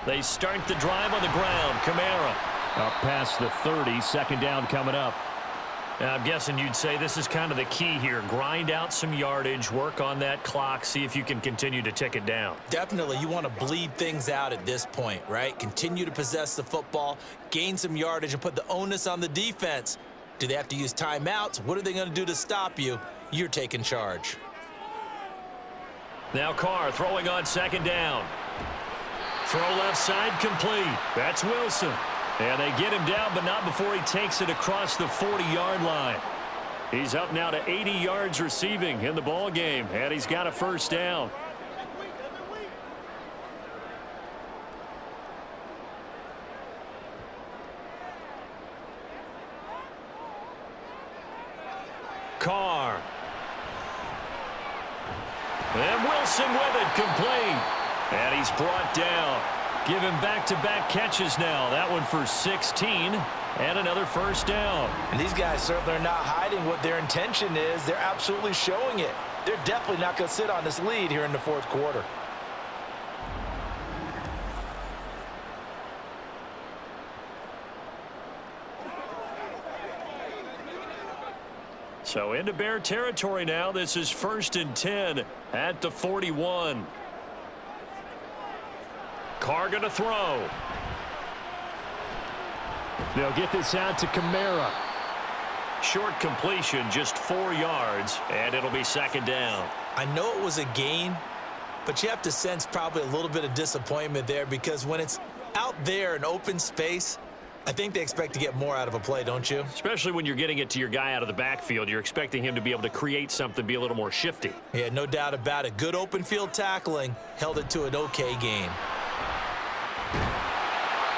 They start the drive on the ground. Kamara. Up past the 30, 2nd down coming up. Now, I'm guessing you'd say this is kind of the key here. Grind out some yardage, work on that clock, see if you can continue to tick it down. Definitely, you want to bleed things out at this point, right? Continue to possess the football, gain some yardage, and put the onus on the defense. Do they have to use timeouts? What are they going to do to stop you? You're taking charge. Now Carr throwing on 2nd down. Throw left side complete. That's Wilson. And they get him down, but not before he takes it across the 40-yard line. He's up now to 80 yards receiving in the ball game, and he's got a first down. Carr. And Wilson with it, complete. And he's brought down. Give him back-to-back catches now. That one for 16 and another first down. And these guys certainly are not hiding what their intention is. They're absolutely showing it. They're definitely not going to sit on this lead here in the fourth quarter. So into Bear territory now. This is 1st and 10 at the 41. Carr going to throw. They'll get this out to Kamara. Short completion, just 4 yards, and it'll be 2nd down. I know it was a gain, but you have to sense probably a little bit of disappointment there because when it's out there in open space, I think they expect to get more out of a play, don't you? Especially when you're getting it to your guy out of the backfield. You're expecting him to be able to create something, be a little more shifty. Yeah, no doubt about it. Good open field tackling held it to an okay gain.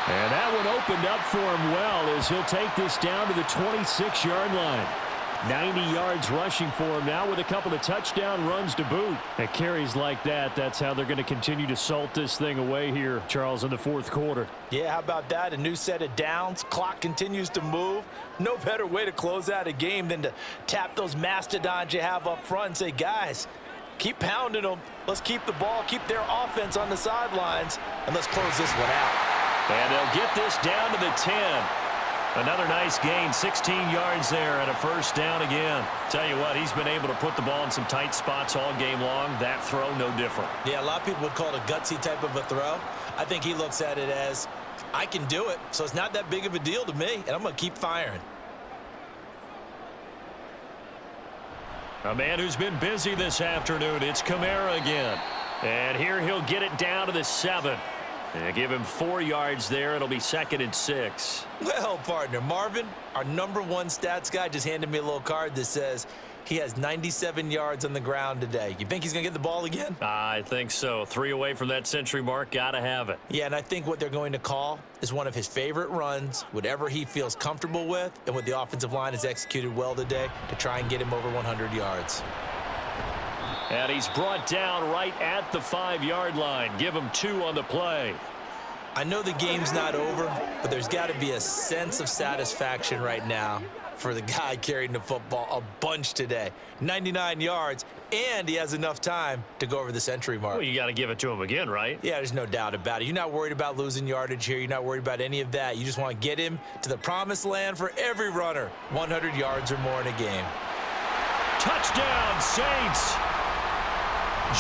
And that one opened up for him well as he'll take this down to the 26-yard line. 90 yards rushing for him now with a couple of touchdown runs to boot. And carries like that, that's how they're going to continue to salt this thing away here, Charles, in the fourth quarter. Yeah, how about that? A new set of downs. Clock continues to move. No better way to close out a game than to tap those mastodons you have up front and say, guys, keep pounding them. Let's keep the ball, keep their offense on the sidelines, and let's close this one out. And they'll get this down to the 10. Another nice gain, 16 yards there and a first down again. Tell you what, he's been able to put the ball in some tight spots all game long. That throw, no different. Yeah, a lot of people would call it a gutsy type of a throw. I think he looks at it as, I can do it, so it's not that big of a deal to me, and I'm going to keep firing. A man who's been busy this afternoon, it's Kamara again. And here he'll get it down to the 7. And give him 4 yards there. It'll be 2nd and 6. Well, partner, Marvin, our #1 stats guy, just handed me a little card that says he has 97 yards on the ground today. You think he's going to get the ball again? I think so. 3 away from that century mark. Got to have it. Yeah, and I think what they're going to call is one of his favorite runs, whatever he feels comfortable with, and what the offensive line has executed well today to try and get him over 100 yards. And he's brought down right at the 5-yard line. Give him 2 on the play. I know the game's not over, but there's got to be a sense of satisfaction right now for the guy carrying the football a bunch today. 99 yards, and he has enough time to go over the century mark. Well, you got to give it to him again, right? Yeah, there's no doubt about it. You're not worried about losing yardage here. You're not worried about any of that. You just want to get him to the promised land for every runner. 100 yards or more in a game. Touchdown, Saints.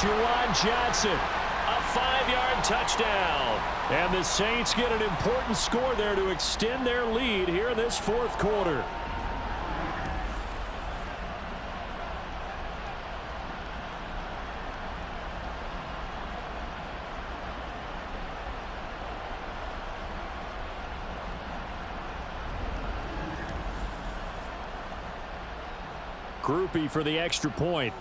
Juwan Johnson. A 5-yard touchdown. And the Saints get an important score there to extend their lead here in this fourth quarter. Groupie for the extra point.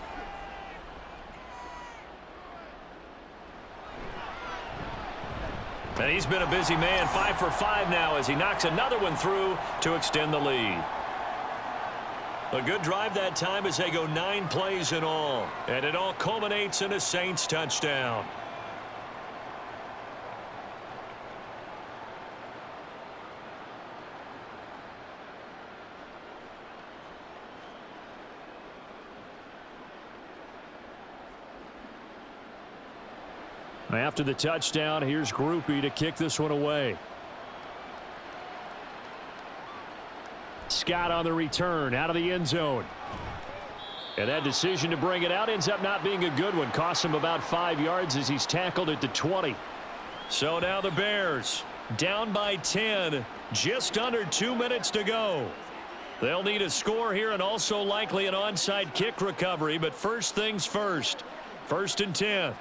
And he's been a busy man, 5 for 5 now as he knocks another one through to extend the lead. A good drive that time as they go 9 plays in all. And it all culminates in a Saints touchdown. After the touchdown, here's Groupie to kick this one away. Scott on the return out of the end zone. And that decision to bring it out ends up not being a good one. Costs him about 5 yards as he's tackled at the 20. So now the Bears down by 10. Just under 2 minutes to go. They'll need a score here and also likely an onside kick recovery. But first things first. 1st and 10.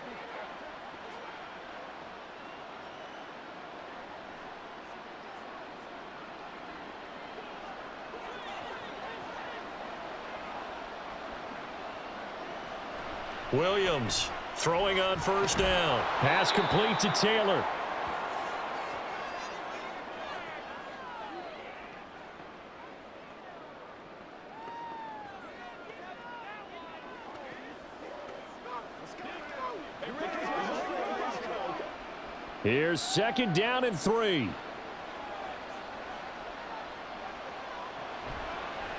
Williams throwing on 1st down. Pass complete to Taylor. Here's 2nd down and 3.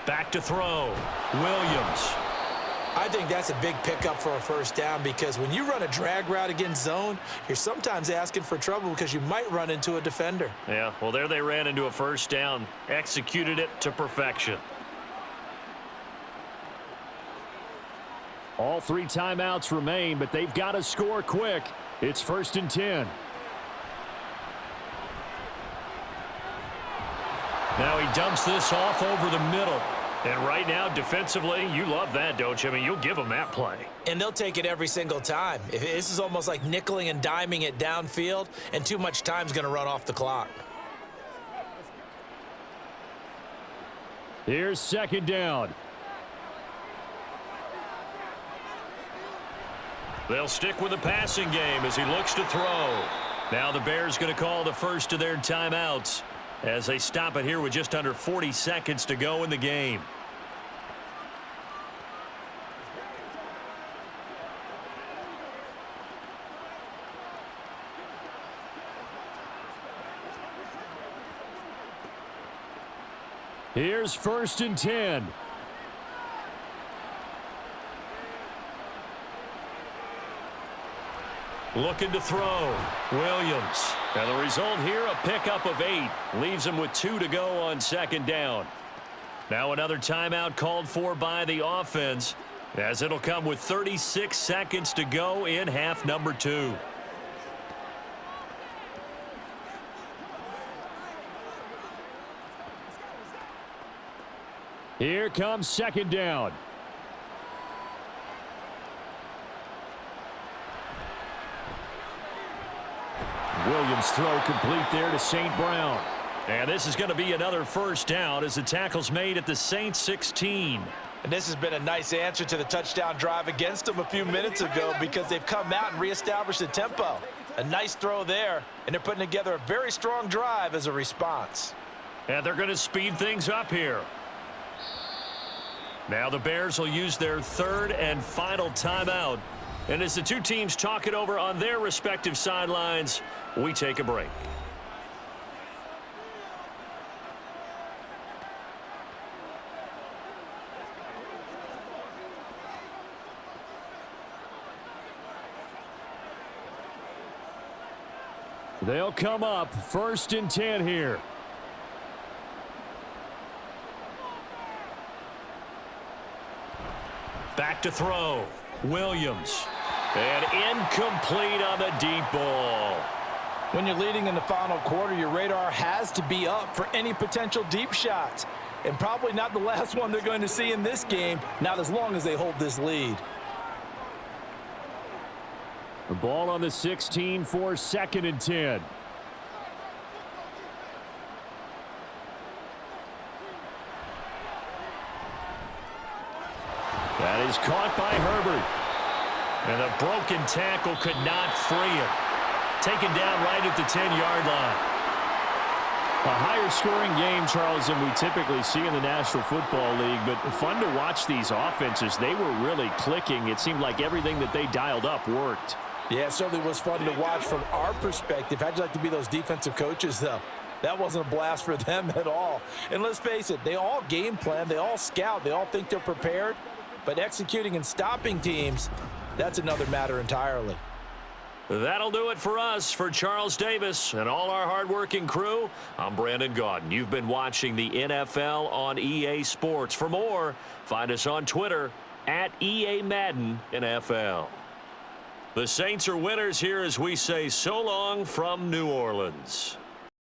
Back to throw. Williams. I think that's a big pickup for a 1st down because when you run a drag route against zone, you're sometimes asking for trouble because you might run into a defender. Yeah, well, there they ran into a 1st down. Executed it to perfection. All 3 timeouts remain, but they've got to score quick. It's 1st and 10. Now he dumps this off over the middle. And right now, defensively, you love that, don't you? I mean, you'll give them that play. And they'll take it every single time. This is almost like nickeling and diming it downfield, and too much time's going to run off the clock. Here's 2nd down. They'll stick with the passing game as he looks to throw. Now the Bears going to call the first of their timeouts as they stop it here with just under 40 seconds to go in the game. Here's 1st and 10. Looking to throw. Williams. And the result here, a pickup of 8. Leaves him with 2 to go on 2nd down. Now another timeout called for by the offense, as it'll come with 36 seconds to go in half number 2. Here comes 2nd down. Williams' throw complete there to St. Brown. And this is going to be another 1st down as the tackle's made at the Saints 16. And this has been a nice answer to the touchdown drive against them a few minutes ago because they've come out and reestablished the tempo. A nice throw there, and they're putting together a very strong drive as a response. And they're going to speed things up here. Now the Bears will use their 3rd and final timeout. And as the two teams talk it over on their respective sidelines, we take a break. They'll come up 1st and 10 here. Back to throw. Williams. And incomplete on the deep ball. When you're leading in the final quarter, your radar has to be up for any potential deep shots. And probably not the last one they're going to see in this game, not as long as they hold this lead. The ball on the 16 for 2nd and 10. That is caught by Herbert. And a broken tackle could not free him. Taken down right at the 10-yard line. A higher scoring game, Charles, than we typically see in the National Football League, but fun to watch these offenses. They were really clicking. It seemed like everything that they dialed up worked. Yeah, it certainly was fun to watch from our perspective. How'd you like to be those defensive coaches, though? That wasn't a blast for them at all. And let's face it, they all game plan, they all scout, they all think they're prepared. But executing and stopping teams, that's another matter entirely. That'll do it for us. For Charles Davis and all our hardworking crew, I'm Brandon Gaudin. You've been watching the NFL on EA Sports. For more, find us on Twitter at EA Madden NFL. The Saints are winners here as we say so long from New Orleans.